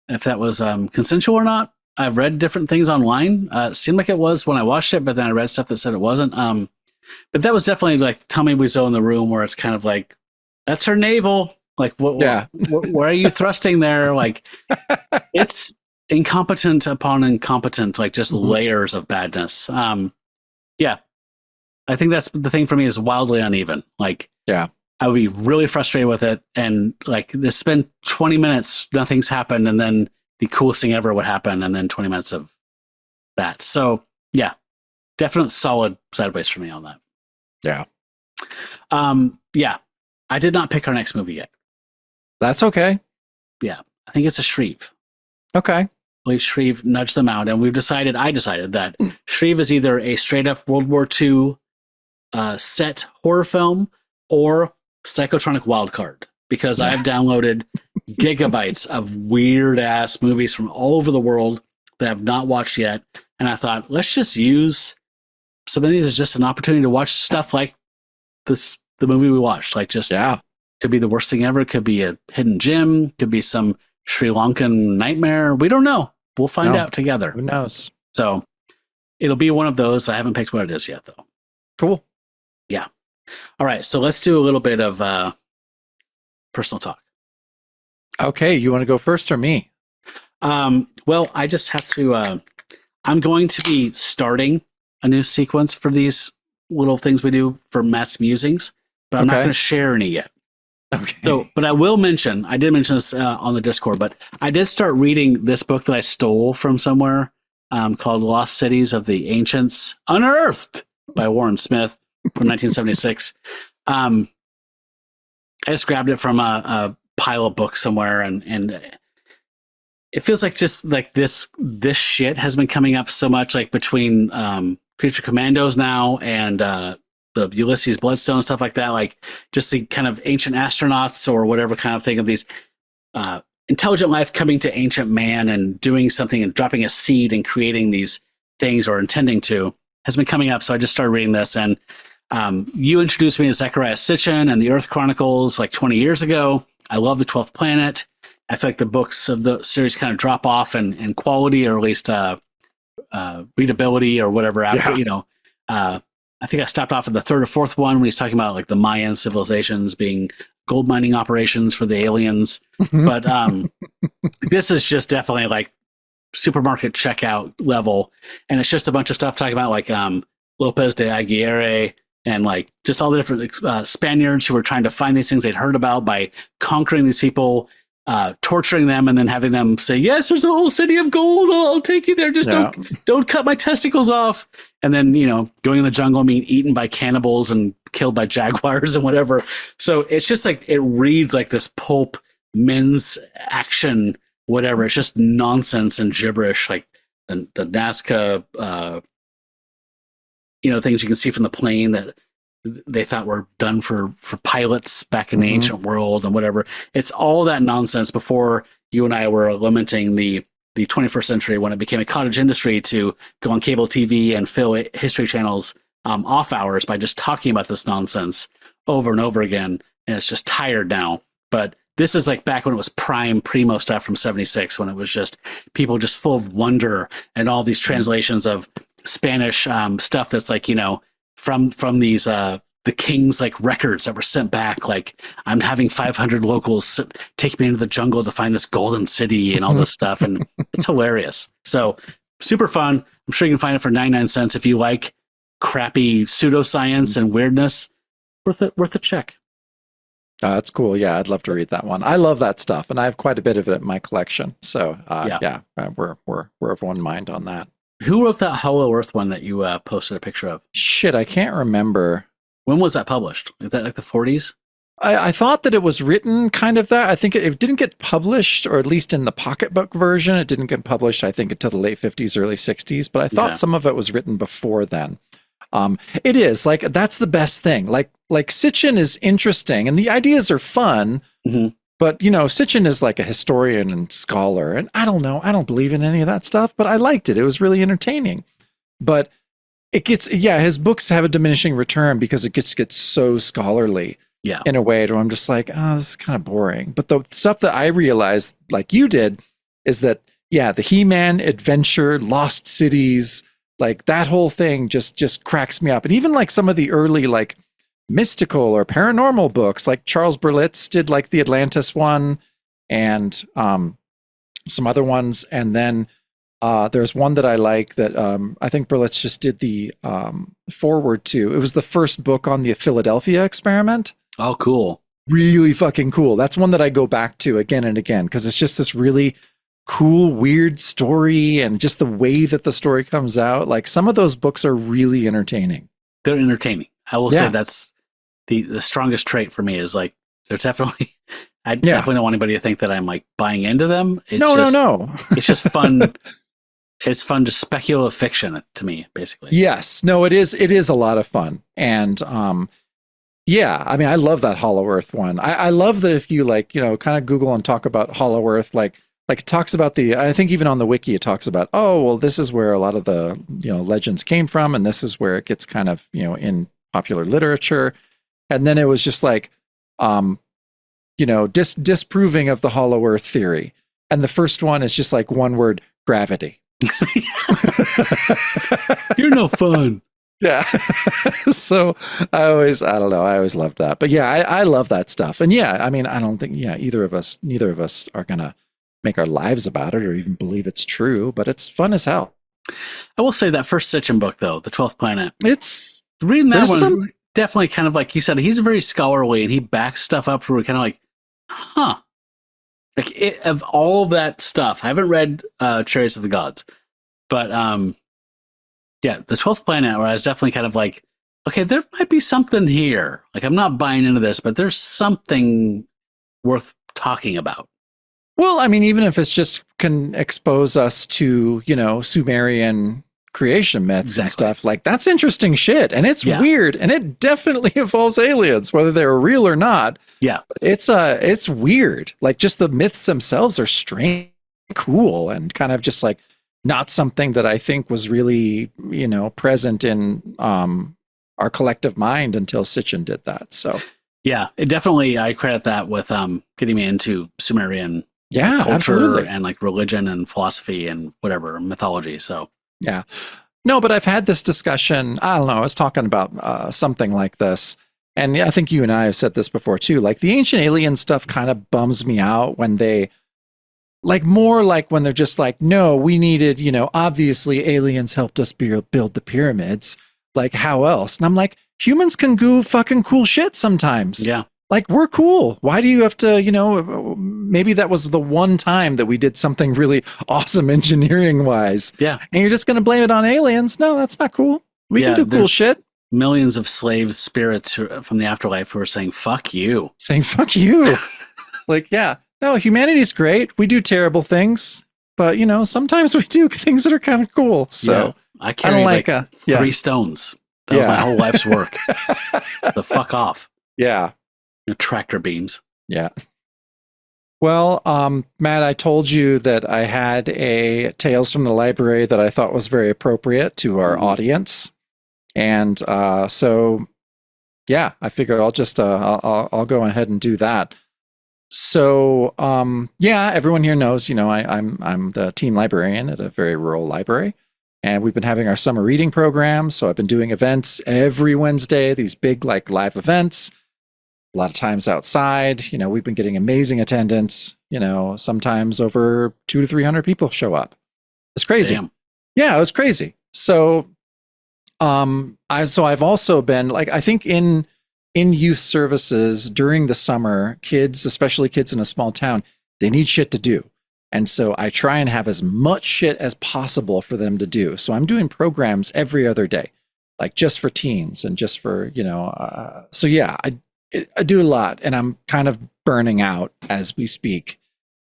if that was consensual or not. I've read different things online. It seemed like it was when I watched it, but then I read stuff that said it wasn't. But that was definitely like Tommy Wiseau in the room, where it's kind of like, that's her navel. Like, where are you thrusting there? Like, it's incompetent upon incompetent, like just layers of badness. Yeah. I think that's the thing for me, is wildly uneven. Like, yeah, I would be really frustrated with it. And like, this been 20 minutes, nothing's happened. And then the coolest thing ever would happen. And then 20 minutes of that. So yeah, definite solid sideways for me on that. Yeah. Yeah. I did not pick our next movie yet. That's okay. Yeah. I think it's a Shreve. Okay. Shreve nudged them out. And I decided that Shreve is either a straight up World War II set horror film or Psychotronic Wildcard, because I've downloaded gigabytes of weird ass movies from all over the world that I've not watched yet. And I thought, let's just use some of these as just an opportunity to watch stuff like the movie we watched. Like, just, could be the worst thing ever. Could be a hidden gem. Could be some Sri Lankan nightmare. We don't know. We'll find out together. Who knows? So it'll be one of those. I haven't picked what it is yet, though. Cool. Yeah. All right. So let's do a little bit of personal talk. Okay. You want to go first or me? Well, I just have to, I'm going to be starting a new sequence for these little things we do for Matt's musings, but I'm not going to share any yet. Okay. So, but I will mention, I did mention this on the Discord, but I did start reading this book that I stole from somewhere called Lost Cities of the Ancients Unearthed by Warren Smith from 1976. I just grabbed it from a pile of books somewhere, and it feels like just like this shit has been coming up so much, like between Creature Commandos now and the Ulysses Bloodstone and stuff like that, like just the kind of ancient astronauts or whatever kind of thing of these intelligent life coming to ancient man and doing something and dropping a seed and creating these things, or intending to, has been coming up. So I just started reading this, and you introduced me to Zechariah Sitchin and the Earth Chronicles like 20 years ago. I love the 12th Planet. I feel like the books of the series kind of drop off in quality, or at least readability or whatever after, I think I stopped off at the third or fourth one when he's talking about like the Mayan civilizations being gold mining operations for the aliens. But this is just definitely like supermarket checkout level. And it's just a bunch of stuff talking about like Lopez de Aguirre and like just all the different Spaniards who were trying to find these things they'd heard about by conquering these people, torturing them, and then having them say, yes, there's a whole city of gold. I'll take you there. Just don't cut my testicles off. And then, going in the jungle and being eaten by cannibals and killed by jaguars and whatever. So it's just like, it reads like this pulp men's action, whatever. It's just nonsense and gibberish. Like the Nazca, things you can see from the plane that they thought were done for pilots back in the ancient world and whatever. It's all that nonsense before you and I were lamenting the 21st century, when it became a cottage industry to go on cable TV and fill history channels off hours by just talking about this nonsense over and over again. And it's just tired now. But this is like back when it was primo stuff from 76, when it was just people just full of wonder and all these translations of Spanish stuff that's like, from these the king's like records that were sent back. Like, I'm having 500 locals take me into the jungle to find this golden city and all this stuff, and it's hilarious. So super fun. I'm sure you can find it for 99 cents if you like crappy pseudoscience and weirdness. Worth a check. That's cool. Yeah, I'd love to read that one. I love that stuff, and I have quite a bit of it in my collection. So we're of one mind on that. Who wrote that Hollow Earth one that you posted a picture of? Shit, I can't remember. When was that published? Is that like the 40s? I thought that it was written kind of that. I think it didn't get published, or at least in the pocketbook version, it didn't get published, I think, until the late 50s, early 60s. But I thought some of it was written before then. It is like, that's the best thing. Like Sitchin is interesting and the ideas are fun, but Sitchin is like a historian and scholar, and I don't know, I don't believe in any of that stuff, but I liked it. It was really entertaining. But it gets, his books have a diminishing return because it gets so scholarly in a way where I'm just like, oh, this is kind of boring. But the stuff that I realized, like you did, is that, the He-Man adventure, Lost Cities, like that whole thing just cracks me up. And even like some of the early like mystical or paranormal books, like Charles Berlitz did like the Atlantis one and some other ones. And then there's one that I like that I think Berlitz just did the foreword to. It was the first book on the Philadelphia experiment. Oh, cool. Really fucking cool. That's one that I go back to again and again because it's just this really cool, weird story, and just the way that the story comes out. Like, some of those books are really entertaining. They're entertaining. I will say that's the strongest trait for me is like, there's definitely, I definitely don't want anybody to think that I'm like buying into them. It's no. It's just fun. It's fun, just speculative fiction to me, basically. Yes. No, it is a lot of fun. And I mean, I love that Hollow Earth one. I love that if you like, kind of Google and talk about Hollow Earth, like it talks about I think even on the wiki, it talks about, oh, well, this is where a lot of the, legends came from. And this is where it gets kind of, in popular literature. And then it was just like, disproving of the Hollow Earth theory. And the first one is just like one word, gravity. You're no fun. Yeah. So I always loved that. But I love that stuff. And I mean, I don't think, neither of us are going to make our lives about it or even believe it's true, but it's fun as hell. I will say that first Sitchin book, though, The 12th Planet, it's reading that one, definitely kind of like you said, he's very scholarly and he backs stuff up for kind of like, like of all that stuff. I haven't read Chariots of the Gods, but The 12th Planet, where I was definitely kind of like, okay, there might be something here. Like, I'm not buying into this, but there's something worth talking about. Well, I mean, even if it's just can expose us to, Sumerian creation myths and stuff, like that's interesting shit. And it's weird. And it definitely involves aliens, whether they're real or not. Yeah. It's weird. Like, just the myths themselves are strange, cool, and kind of just like not something that I think was really, present in our collective mind until Sitchin did that. So it definitely, I credit that with getting me into Sumerian culture absolutely. And like religion and philosophy and whatever, mythology. So no, but I've had this discussion. I don't know, I was talking about something like this, and I think you and I have said this before too, like the ancient alien stuff kind of bums me out when they like, more like when they're just like, no, we needed, obviously aliens helped us build the pyramids, like how else? And I'm like, humans can do fucking cool shit sometimes. Like, we're cool. Why do you have to, maybe that was the one time that we did something really awesome engineering wise. And you're just going to blame it on aliens? No, that's not cool. We can do cool shit. Millions of slave spirits from the afterlife who are saying, fuck you. Saying, fuck you. Like, no, humanity's great. We do terrible things, but, sometimes we do things that are kind of cool. So I carry like 3 stones. That was my whole life's work. The fuck off. Tractor beams. Well, Matt, I told you that I had a Tales from the Library that I thought was very appropriate to our audience. And so, I figure I'll just, I'll go ahead and do that. So, everyone here knows, I'm the teen librarian at a very rural library. And we've been having our summer reading program. So I've been doing events every Wednesday, these big like live events, a lot of times outside. We've been getting amazing attendance. Sometimes over 200 to 300 people show up. It's crazy. Damn. Yeah, it was crazy. So I've also been like, I think in youth services during the summer, kids, especially kids in a small town, they need shit to do. And so I try and have as much shit as possible for them to do. So I'm doing programs every other day, like just for teens and just for, so yeah, I do a lot, and I'm kind of burning out as we speak.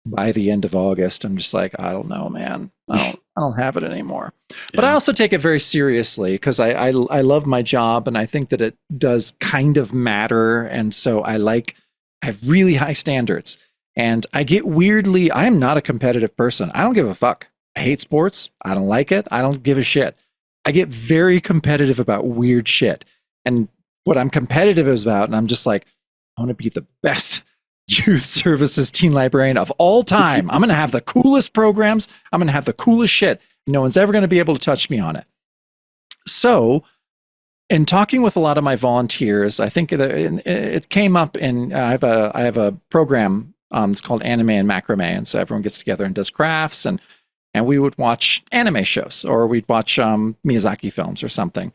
By the end of August, I'm just like, I don't know, man. I don't have it anymore. But I also take it very seriously because I love my job, and I think that it does kind of matter. And so I have really high standards, and I get weirdly, I'm not a competitive person. I don't give a fuck. I hate sports. I don't like it. I don't give a shit. I get very competitive about weird shit. And what I'm competitive about, and I'm just like, I want to be the best youth services teen librarian of all time. I'm going to have the coolest programs. I'm going to have the coolest shit. No one's ever going to be able to touch me on it. So in talking with a lot of my volunteers, I think it came up in, I have a program it's called Anime and Macrame. And so everyone gets together and does crafts, and we would watch anime shows, or we'd watch Miyazaki films or something.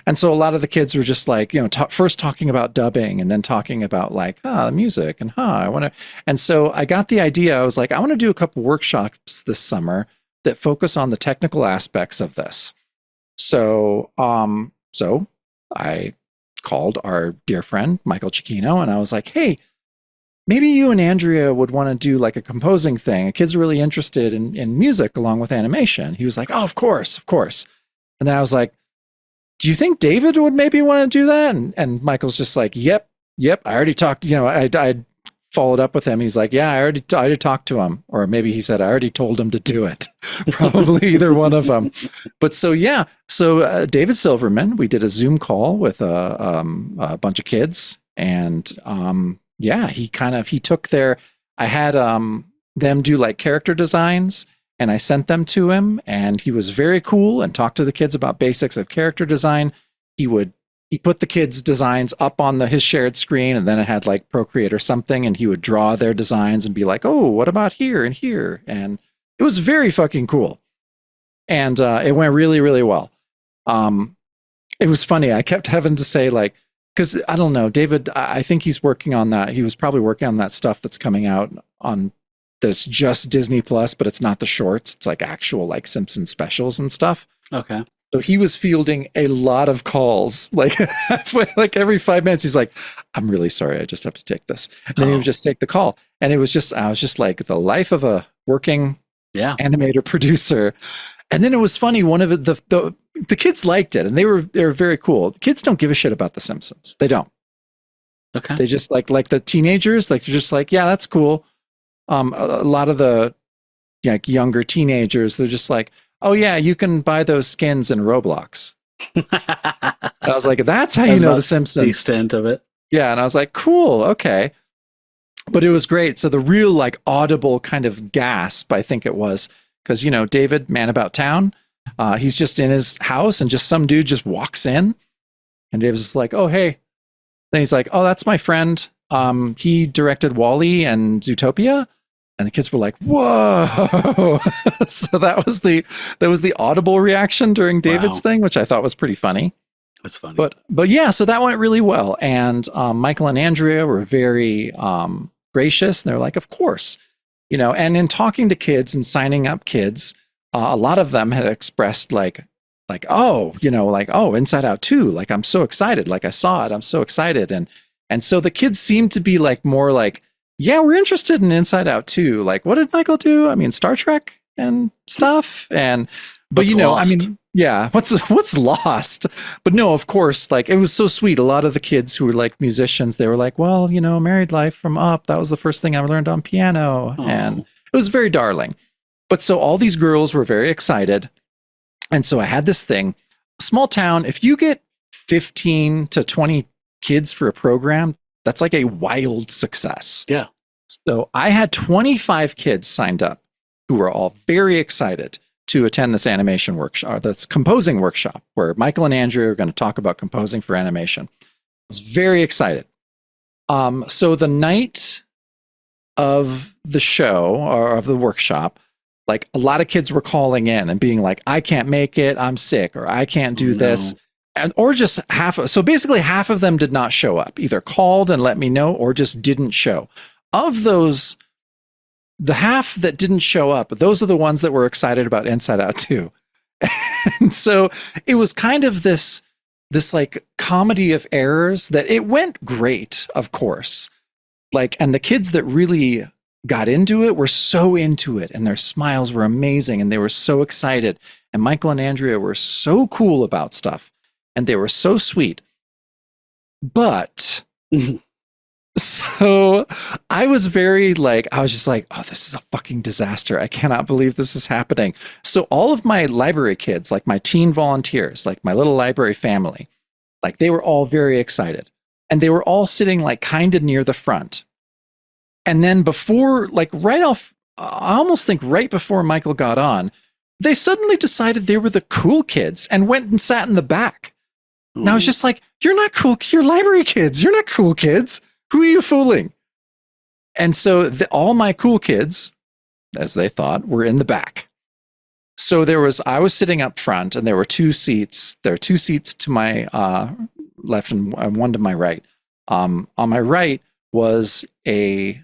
And so a lot of the kids were just like, first talking about dubbing, and then talking about like, the music, and I want to. And so I got the idea. I was like, I want to do a couple workshops this summer that focus on the technical aspects of this. So I called our dear friend, Michael Cicchino, and I was like, hey, maybe you and Andrea would want to do like a composing thing. Kids are really interested in music along with animation. He was like, oh, of course. And then I was like, do you think David would maybe want to do that? And Michael's just like, yep. I already talked, I followed up with him. He's like, yeah, I already talked to him. Or maybe he said, I already told him to do it. Probably either one of them. But so David Silverman, we did a Zoom call with a bunch of kids. And he took I had them do like character designs, and I sent them to him, and he was very cool and talked to the kids about basics of character design. He put the kids' designs up on his shared screen, and then it had like Procreate or something, and he would draw their designs and be like, oh, what about here and here? And it was very fucking cool. And it went really, really well. It was funny. I kept having to say like, because I don't know, David, I think he's working on that. He was probably working on that stuff that's coming out on that's just Disney Plus, but it's not the shorts. It's like actual like Simpsons specials and stuff. Okay. So he was fielding a lot of calls, like every 5 minutes. He's like, I'm really sorry. I just have to take this. And then he would just take the call. And I was just like the life of a working animator producer. And then it was funny. One of the kids liked it, and they were very cool. The kids don't give a shit about The Simpsons. They don't. Okay. They just like the teenagers, like they're just like, yeah, that's cool. A lot of the younger teenagers, they're just like, oh yeah, you can buy those skins in Roblox. I was like, that's how you know The Simpsons. The extent of it. Yeah, and I was like, cool, okay. But it was great. So the real like audible kind of gasp, I think it was, because David, man about town, he's just in his house, and just some dude just walks in, and David's just like, oh hey. Then he's like, oh, that's my friend. He directed WALL-E and Zootopia. And the kids were like, whoa. So that was the audible reaction during David's thing, which I thought was pretty funny. That's funny. But yeah, so that went really well. And Michael and Andrea were very gracious. And they're like, of course, and in talking to kids and signing up kids, a lot of them had expressed like, oh, oh, Inside Out 2. Like, I'm so excited. Like, I saw it. I'm so excited. And so the kids seemed to be like more like, yeah, we're interested in Inside Out too. Like, what did Michael do? I mean, Star Trek and stuff. But what's lost? I mean, yeah, what's lost? But no, of course, like it was so sweet. A lot of the kids who were like musicians, they were like, well, Married Life from Up. That was the first thing I learned on piano. Aww. And it was very darling. But so all these girls were very excited. And so I had this thing, small town. If you get 15 to 20 kids for a program, that's like a wild success. Yeah. So I had 25 kids signed up who were all very excited. to attend this animation workshop, that's composing workshop, where Michael and Andrea are going to talk about composing for animation. I was very excited. So the night of the show or of the workshop, like a lot of kids were calling in and being like, I can't make it, I'm sick, or I can't do this. Or just so basically half of them did not show up, either called and let me know or just didn't show. Of those, the half that didn't show up, those are the ones that were excited about Inside Out 2. And so it was kind of this like comedy of errors that it went great, of course. Like, and the kids that really got into it were so into it, and their smiles were amazing, and they were so excited. And Michael and Andrea were so cool about stuff. And they were so sweet. But so I was just like, oh, this is a fucking disaster. I cannot believe this is happening. So all of my library kids, like my teen volunteers, like my little library family, like they were all very excited. And they were all sitting like kind of near the front. And then before, like right off, I almost think right before Michael got on, they suddenly decided they were the cool kids and went and sat in the back. And I was just like, you're not cool. You're library kids. You're not cool kids. Who are you fooling? And so all my cool kids, as they thought, were in the back. So I was sitting up front, and there were two seats. There are two seats to my left and one to my right. On my right was a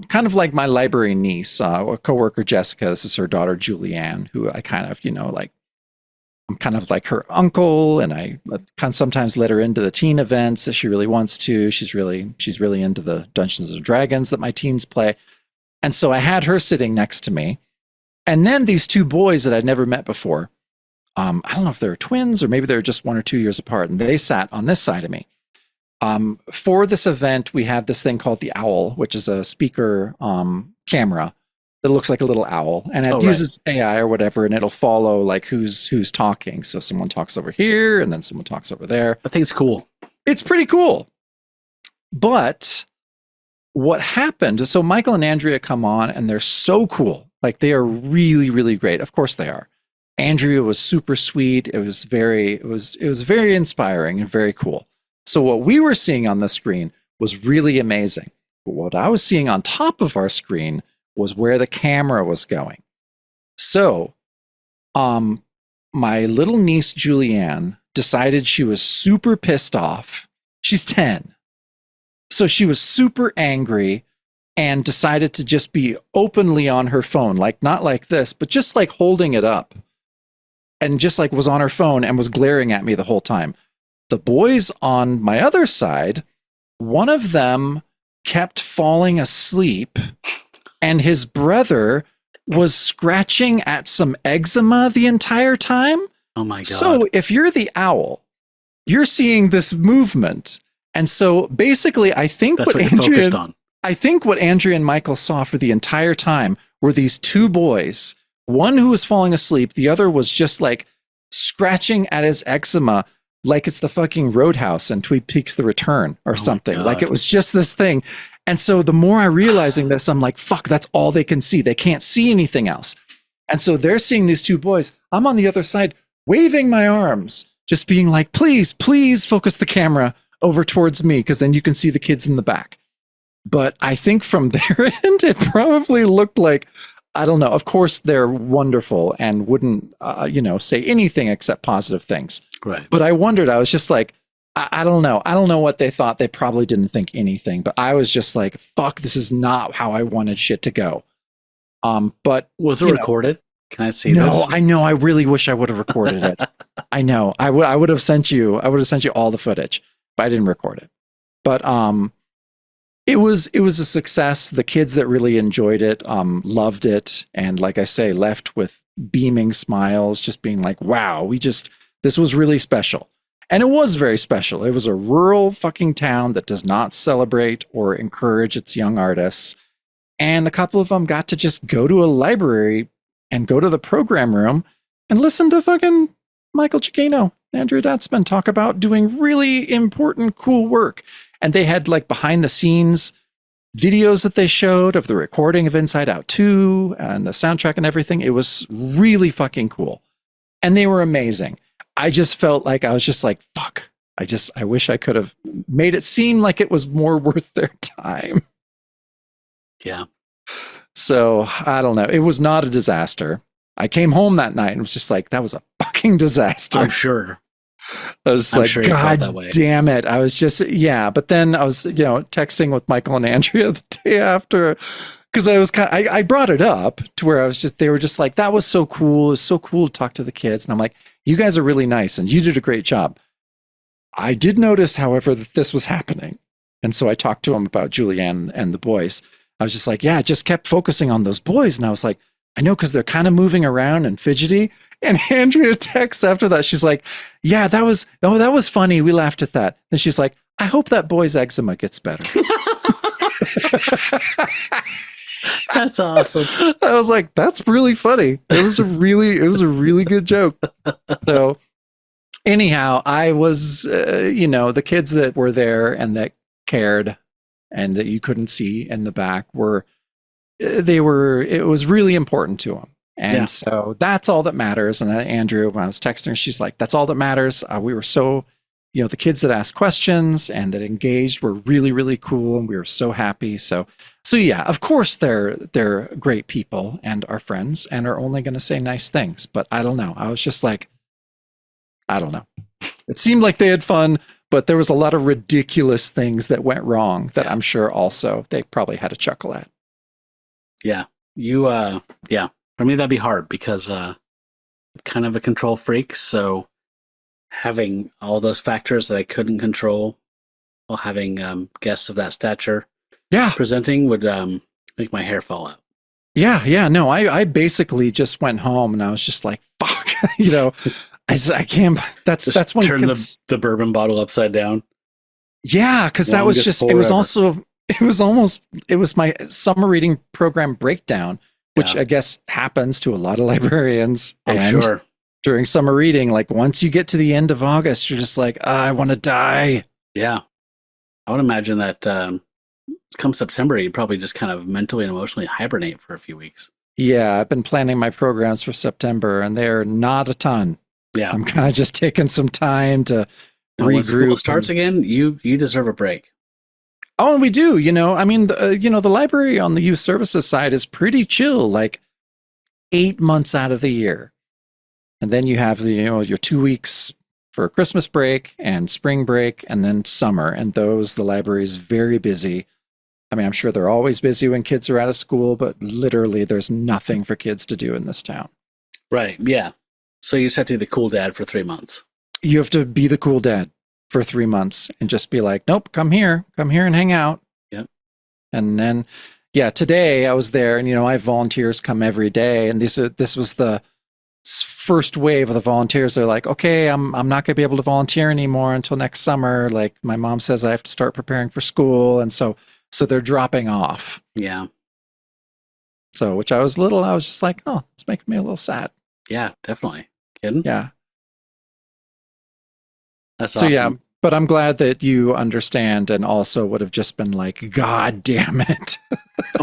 kind of like my library niece, a coworker, Jessica. This is her daughter, Julianne, who I kind of, I'm kind of like her uncle, and I kind of sometimes let her into the teen events that she really wants to. She's really into the Dungeons and Dragons that my teens play. And so I had her sitting next to me. And then these two boys that I'd never met before, I don't know if they're twins or maybe they're just 1 or 2 years apart, and they sat on this side of me. For this event, we had this thing called the Owl, which is a speaker camera that looks like a little owl, and it uses AI or whatever, and it'll follow like who's talking. So someone talks over here, and then someone talks over there. I think it's cool. It's pretty cool. But what happened? So Michael and Andrea come on, and they're so cool. Like they are really, really great. Of course they are. Andrea was super sweet. It was very inspiring and very cool. So what we were seeing on the screen was really amazing. But what I was seeing on top of our screen was where the camera was going. So, my little niece, Julianne, decided she was super pissed off. She's 10. So she was super angry and decided to just be openly on her phone, like not like this, but just like holding it up, and just like was on her phone and was glaring at me the whole time. The boys on my other side, one of them kept falling asleep, and his brother was scratching at some eczema the entire time. Oh my God. So if you're the owl, you're seeing this movement. And so basically, I think what Andrea and Michael saw for the entire time were these two boys, one who was falling asleep, the other was just like scratching at his eczema like it's the fucking Roadhouse and Twin Peaks: The Return or something. Like it was just this thing. And so the more I'm realizing this, I'm like, fuck, that's all they can see. They can't see anything else. And so they're seeing these two boys. I'm on the other side, waving my arms, just being like, please, please focus the camera over towards me, because then you can see the kids in the back. But I think from their end, it probably looked like, I don't know. Of course, they're wonderful and wouldn't, say anything except positive things. Right. But I wondered, I was just like, I don't know. I don't know what they thought. They probably didn't think anything, but I was just like, fuck, this is not how I wanted shit to go. But was it recorded? Can I see this? No, I know. I really wish I would have recorded it. I know. I would have sent you all the footage, but I didn't record it. But it was a success. The kids that really enjoyed it loved it, and like I say, left with beaming smiles, just being like, wow, this was really special. And it was very special. It was a rural fucking town that does not celebrate or encourage its young artists. And a couple of them got to just go to a library and go to the program room and listen to fucking Michael Giacchino, Andrea Datzman talk about doing really important, cool work. And they had like behind the scenes videos that they showed of the recording of Inside Out 2 and the soundtrack and everything. It was really fucking cool. And they were amazing. I just felt like I was just like, fuck. I wish I could have made it seem like it was more worth their time. Yeah. So I don't know. It was not a disaster. I came home that night and was just like, that was a fucking disaster. I'm sure. I was I'm like, sure you felt God that way. damn it. I was just, yeah. But then I was, texting with Michael and Andrea the day after, because I was I brought it up to where I was just, they were just like, that was so cool. It was so cool to talk to the kids. And I'm like, you guys are really nice and you did a great job. I did notice, however, that this was happening. And so I talked to him about Julianne and the boys. I was just like, yeah, just kept focusing on those boys. And I was like, I know, because they're kind of moving around and fidgety. And Andrea texts after that. She's like, yeah, that was funny. We laughed at that. And she's like, I hope that boy's eczema gets better. That's awesome. I was like, that's really funny. It was a really good joke. So anyhow, I was, the kids that were there and that cared and that you couldn't see in the back it was really important to them. And so that's all that matters. And Andrew, when I was texting her, she's like, that's all that matters. We were so, the kids that asked questions and that engaged were really, really cool. And we were so happy. So yeah, of course they're great people and are friends and are only going to say nice things. But I don't know. I was just like, I don't know. It seemed like they had fun, but there was a lot of ridiculous things that went wrong that I'm sure also they probably had a chuckle at. Yeah. For me, that'd be hard because I'm kind of a control freak. So having all those factors that I couldn't control while having guests of that stature presenting would make my hair fall out. Yeah. No, I basically just went home and I was just like, fuck, I can't. That's when turn the bourbon bottle upside down. Yeah, because that was just. It was my summer reading program breakdown, which I guess happens to a lot of librarians. I'm sure. During summer reading, like once you get to the end of August, you're just like, I want to die. Yeah, I would imagine that come September, you probably just kind of mentally and emotionally hibernate for a few weeks. Yeah, I've been planning my programs for September, and they're not a ton. Yeah, I'm kind of just taking some time to regroup. When school starts again, you deserve a break. Oh, and we do. I mean, the library on the youth services side is pretty chill, like 8 months out of the year, and then you have your 2 weeks for Christmas break and spring break, and then summer. And the library is very busy. I mean, I'm sure they're always busy when kids are out of school, but literally, there's nothing for kids to do in this town. Right. Yeah. So you just have to be the cool dad for 3 months. You have to be the cool dad for 3 months and just be like, nope, come here and hang out. Yep. And then, today I was there and, I have volunteers come every day. And this was the first wave of the volunteers. They're like, okay, I'm not going to be able to volunteer anymore until next summer. Like my mom says I have to start preparing for school. And so they're dropping off. Yeah. So, which I was just like, oh, it's making me a little sad. Yeah, definitely. Kidding? Yeah. That's awesome. So yeah, but I'm glad that you understand and also would have just been like, God damn it.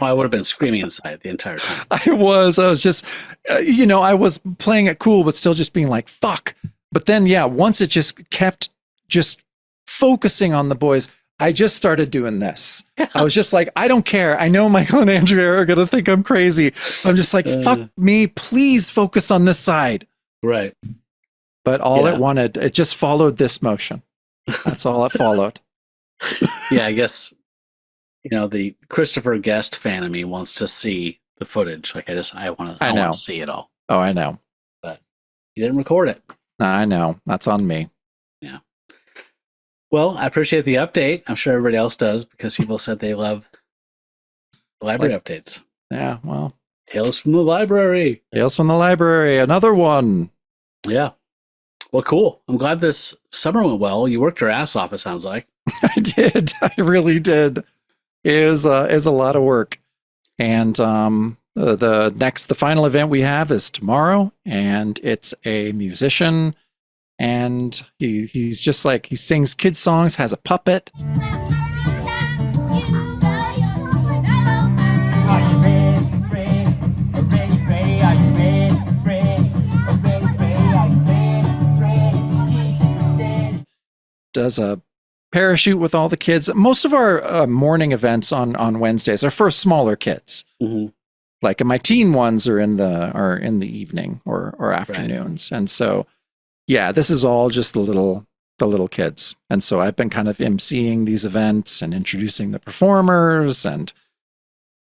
I would have been screaming inside the entire time. I was just, I was playing it cool, but still just being like, fuck. But then, once it just kept just focusing on the boys, I just started doing this. I was just like, I don't care. I know Michael and Andrea are going to think I'm crazy. I'm just like, fuck me. Please focus on this side. Right. But all it wanted, it just followed this motion. That's all it followed. Yeah, I guess, the Christopher Guest fan of me wants to see the footage. Like I want to see it all. Oh, I know. But you didn't record it. I know. That's on me. Yeah. Well, I appreciate the update. I'm sure everybody else does because people said they love library updates. Yeah, well. Tales from the library. Tales from the library. Another one. Yeah. Well, cool. I'm glad this summer went well. You worked your ass off, it sounds like. I did. I really did. It is a lot of work. And the final event we have is tomorrow, and it's a musician, and he's just like, he sings kid songs, has a puppet. does a parachute with all the kids. Most of our morning events on Wednesdays are for smaller kids. Mm-hmm. Like my teen ones are in the evening or afternoons. Right. And so, yeah, this is all just the little kids. And so I've been kind of emceeing these events and introducing the performers and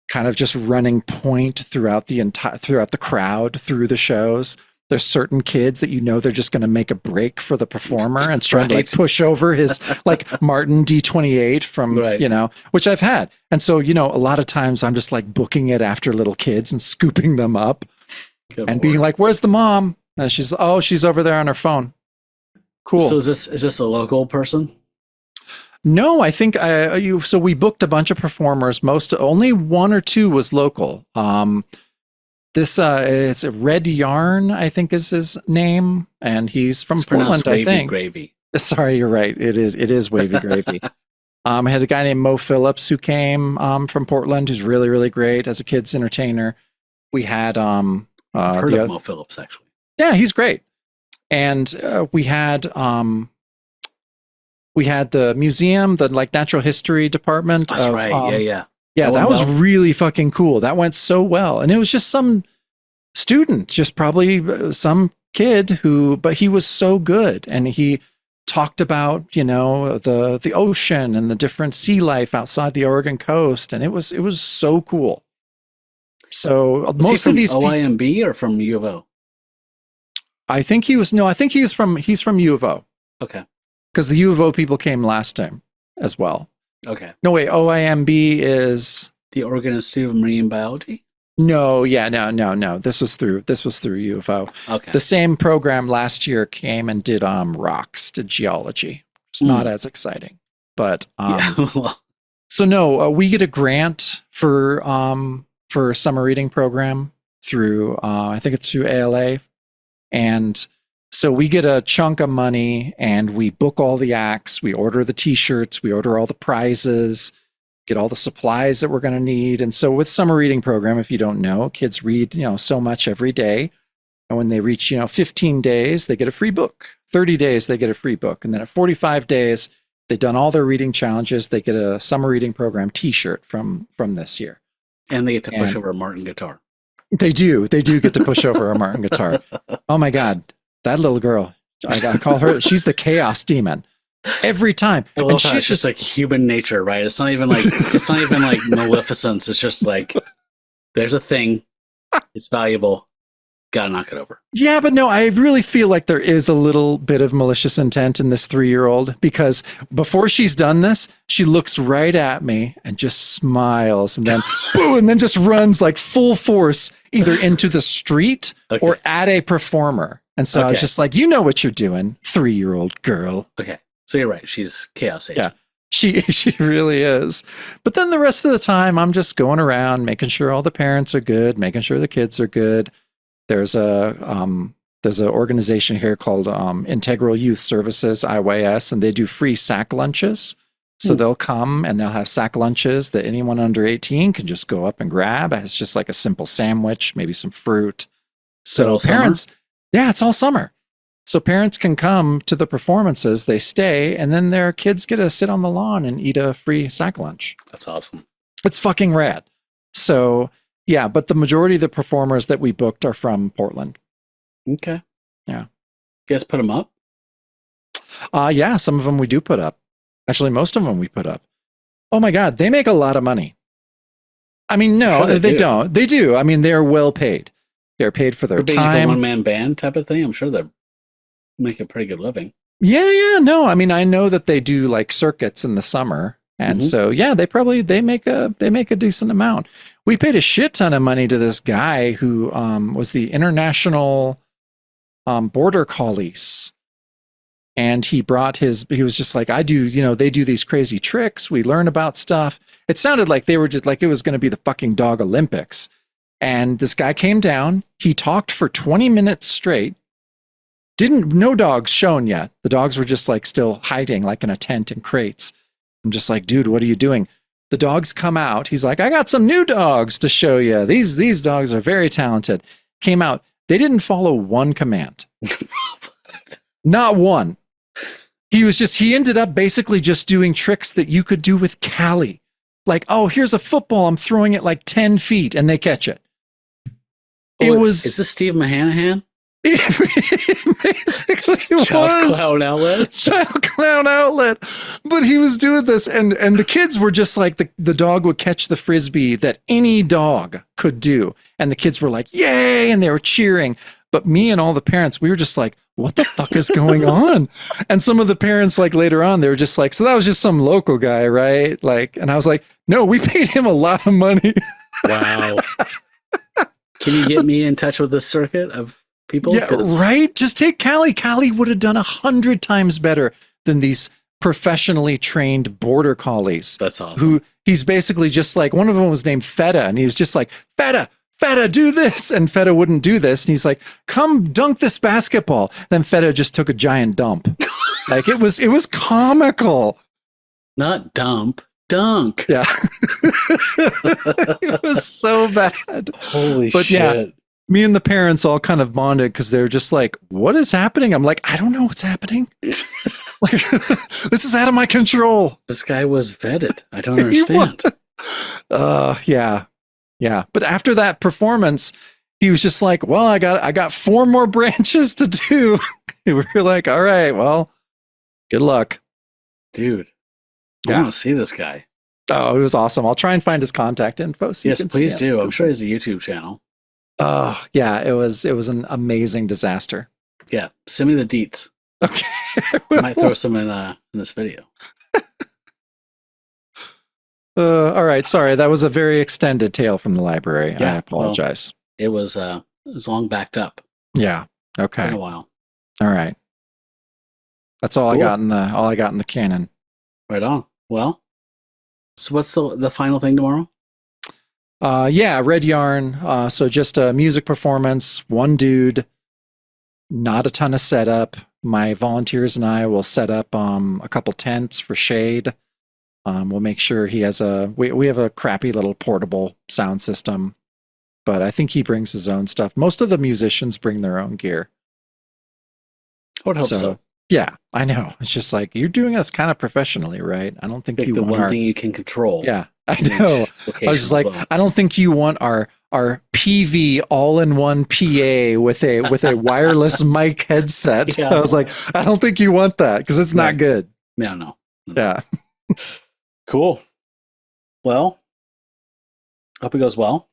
kind of just running point throughout the crowd through the shows. There's certain kids that they're just going to make a break for the performer and trying to like push over his like Martin D28 from, which I've had. And so, a lot of times I'm just like booking it after little kids and scooping them up and being like, where's the mom? And she's over there on her phone. Cool. So is this a local person? No, I think so we booked a bunch of performers. Only one or two was local. This it's Red Yarn, I think is his name, and he's from Portland, I think. Gravy. Sorry, you're right. It is Wavy Gravy. I had a guy named Mo Phillips who came from Portland, who's really, really great as a kids entertainer. We had I've heard of Mo Phillips, actually. Yeah, he's great. And we had the museum, the like natural history department. That's right. Yeah. Yeah, that was really fucking cool. That went so well. And it was just some student, just probably some kid but he was so good. And he talked about, the ocean and the different sea life outside the Oregon coast. And it was so cool. So most of these OIMB or from U of O? I think he's from U of O. Okay. Because the U of O people came last time as well. Okay. No, wait, OIMB is the Oregon Institute of Marine Biology? No. This was through U of O. Okay. The same program last year came and did rocks, did geology. It's not as exciting. But so no, we get a grant for a summer reading program through I think it's through ALA. And so we get a chunk of money and we book all the acts, we order the t-shirts, we order all the prizes, get all the supplies that we're going to need. And so with summer reading program, if you don't know, kids read, so much every day. And when they reach, 15 days, they get a free book. 30 days, they get a free book. And then at 45 days, they've done all their reading challenges. They get a summer reading program t-shirt from this year. And they get to push over a Martin guitar. They do get to push over a Martin guitar. Oh my God. That little girl, I gotta call her. She's the chaos demon every time. And she's just like human nature, right? It's not even like maleficence. It's just like there's a thing. It's valuable. Gotta knock it over. Yeah, but no, I really feel like there is a little bit of malicious intent in this 3-year-old because before she's done this, she looks right at me and just smiles and then boom, and then just runs like full force either into the street or at a performer. And so I was just like, you know what you're doing, 3-year-old girl. Okay. So you're right. She's chaos agent. Yeah, she really is. But then the rest of the time, I'm just going around, making sure all the parents are good, making sure the kids are good. There's an organization here called Integral Youth Services, IYS, and they do free sack lunches. So they'll come and they'll have sack lunches that anyone under 18 can just go up and grab. It's just like a simple sandwich, maybe some fruit. So parents... Summer? Yeah, it's all summer. So parents can come to the performances, they stay, and then their kids get to sit on the lawn and eat a free sack lunch. That's awesome. It's fucking rad. So, yeah, but the majority of the performers that we booked are from Portland. Okay. Yeah. You guys put them up? Yeah, some of them we do put up. Actually, most of them we put up. Oh my God, they make a lot of money. I mean, no, sure they don't. They do. I mean, they're well paid. They're paid for their time. A one-man band type of thing. I'm sure they make a pretty good living. Yeah. No, I mean, I know that they do like circuits in the summer, and so yeah, they make a decent amount. We paid a shit ton of money to this guy who was the international border collies, and he was just like, I do. They do these crazy tricks. We learn about stuff. It sounded like they were just like it was going to be the fucking dog Olympics. And this guy came down, he talked for 20 minutes straight. No dogs shown yet. The dogs were just like still hiding like in a tent in crates. I'm just like, dude, what are you doing? The dogs come out. He's like, I got some new dogs to show you. These dogs are very talented. Came out. They didn't follow one command. Not one. he ended up basically just doing tricks that you could do with Callie. Like, oh, here's a football. I'm throwing it like 10 feet and they catch it. Is this Steve Mahanahan? It basically Child Clown Outlet. Child Clown Outlet. But he was doing this, and the kids were just like, the dog would catch the frisbee that any dog could do. And the kids were like, yay, and they were cheering. But me and all the parents, we were just like, what the fuck is going on? And some of the parents, like later on, they were just like, so that was just some local guy, right? Like, and I was like, no, we paid him a lot of money. Wow. Can you get me in touch with this circuit of people? Yeah, right? Just take Callie. Callie would have done 100 times better than these professionally trained border collies. That's awesome. Who he's basically just like, one of them was named Feta, and he was just like, Feta, do this. And Feta wouldn't do this. And he's like, come dunk this basketball. And then Feta just took a giant dump. Like it was comical. Not dump. Dunk. Yeah. It was so bad. Holy shit. Yeah, me and the parents all kind of bonded because they're just like, what is happening? I'm like, I don't know what's happening. Like, this is out of my control. This guy was vetted. I don't understand. Yeah. Yeah. But after that performance, he was just like, well, I got 4 more branches to do. We were like, all right, well, good luck. Dude. I want to see this guy. Oh, it was awesome. I'll try and find his contact info. So yes, please do. I'm sure he has a YouTube channel. Oh, yeah. It was an amazing disaster. Yeah. Send me the deets. Okay. I might throw some in this video. All right. Sorry. That was a very extended tale from the library. Yeah, I apologize. Well, it was long backed up. Yeah. Okay. Been a while. All right. That's all cool. I got in the canon. Right on. Well, so what's the final thing tomorrow? Yeah, Red Yarn. So just a music performance, one dude, not a ton of setup. My volunteers and I will set up a couple tents for shade. We'll make sure he has we have a crappy little portable sound system, but I think he brings his own stuff. Most of the musicians bring their own gear. I would hope so. Yeah, I know. It's just like, you're doing this kind of professionally, right? I don't think you the want one thing you can control. Yeah, I know. I was just like, I don't think you want our PV all-in-one PA with a wireless mic headset. Yeah. I was like, I don't think you want that because it's not good. Yeah, no. Yeah. Cool. Well, hope it goes well.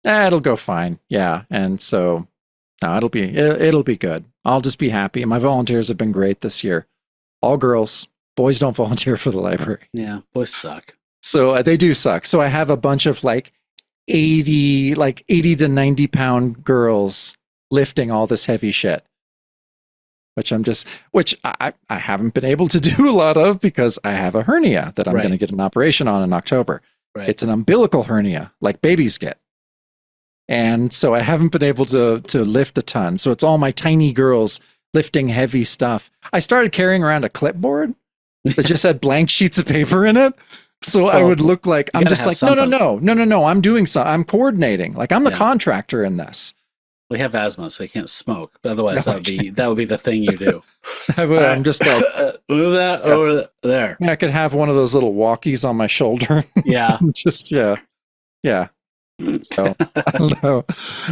It'll go fine. Yeah, and so no, it'll be good. I'll just be happy. My volunteers have been great this year. All girls. Boys don't volunteer for the library. Yeah, boys suck. So they do suck. So I have a bunch of like 80 to 90 pound girls lifting all this heavy shit, which I haven't been able to do a lot of because I have a hernia that I'm going to get an operation on in October. Right. It's an umbilical hernia like babies get. And so I haven't been able to lift a ton. So it's all my tiny girls lifting heavy stuff. I started carrying around a clipboard that just had blank sheets of paper in it. So I would look like, I'm just like, no. I'm doing something. I'm coordinating. Like I'm the contractor in this. We have asthma, so you can't smoke. But otherwise, that would be the thing you do. I'm just like, move that over there. I could have one of those little walkies on my shoulder. Yeah. Yeah. So I don't know,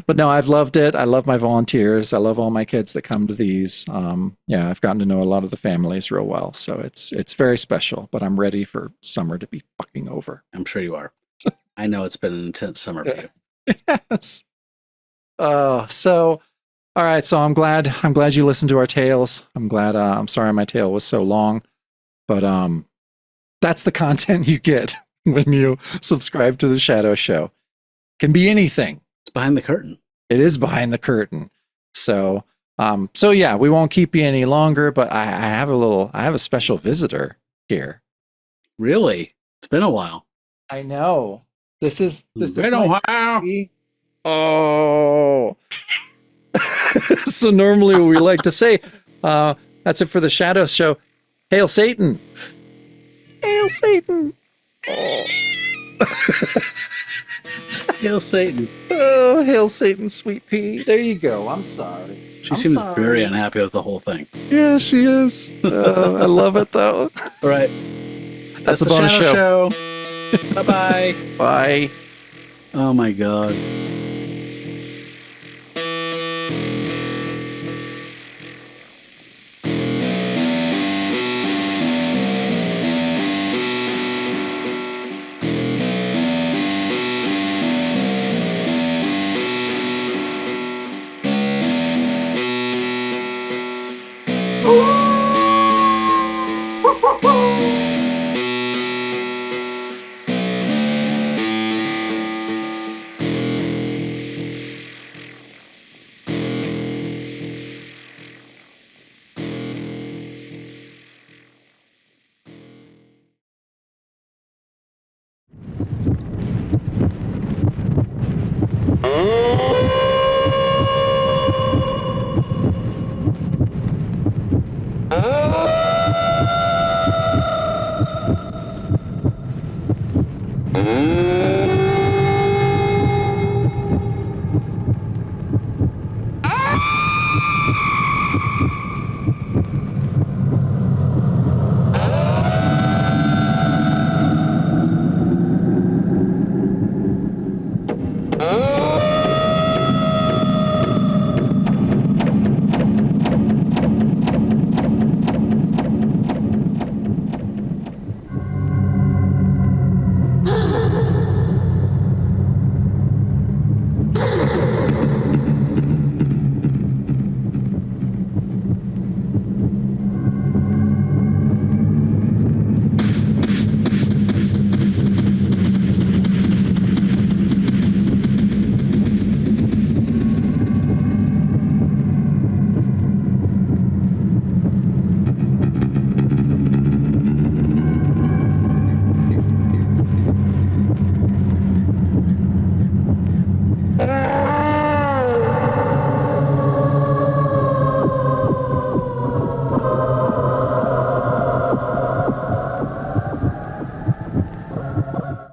but no, I've loved it. I love my volunteers. I love all my kids that come to these. I've gotten to know a lot of the families real well, so it's very special. But I'm ready for summer to be fucking over. I'm sure you are. I know it's been an intense summer for you. Yes. So all right. So I'm glad you listened to our tales. I'm glad. I'm sorry my tale was so long, but that's the content you get when you subscribe to the Shadow Show. Can be anything. It's behind the curtain. It is behind the curtain. So yeah, we won't keep you any longer, but I have a special visitor here. Really? It's been a while. I know. This is been a while. Oh. So normally we like to say, that's it for the Shadow Show. Hail Satan. Hail Satan. Oh. Hail Satan. Oh, hail Satan, sweet pea. There you go. I'm sorry. She seems very unhappy with the whole thing. Yeah, she is. I love it though. All right. That's the bonus show. Bye-bye. Bye. Oh my God.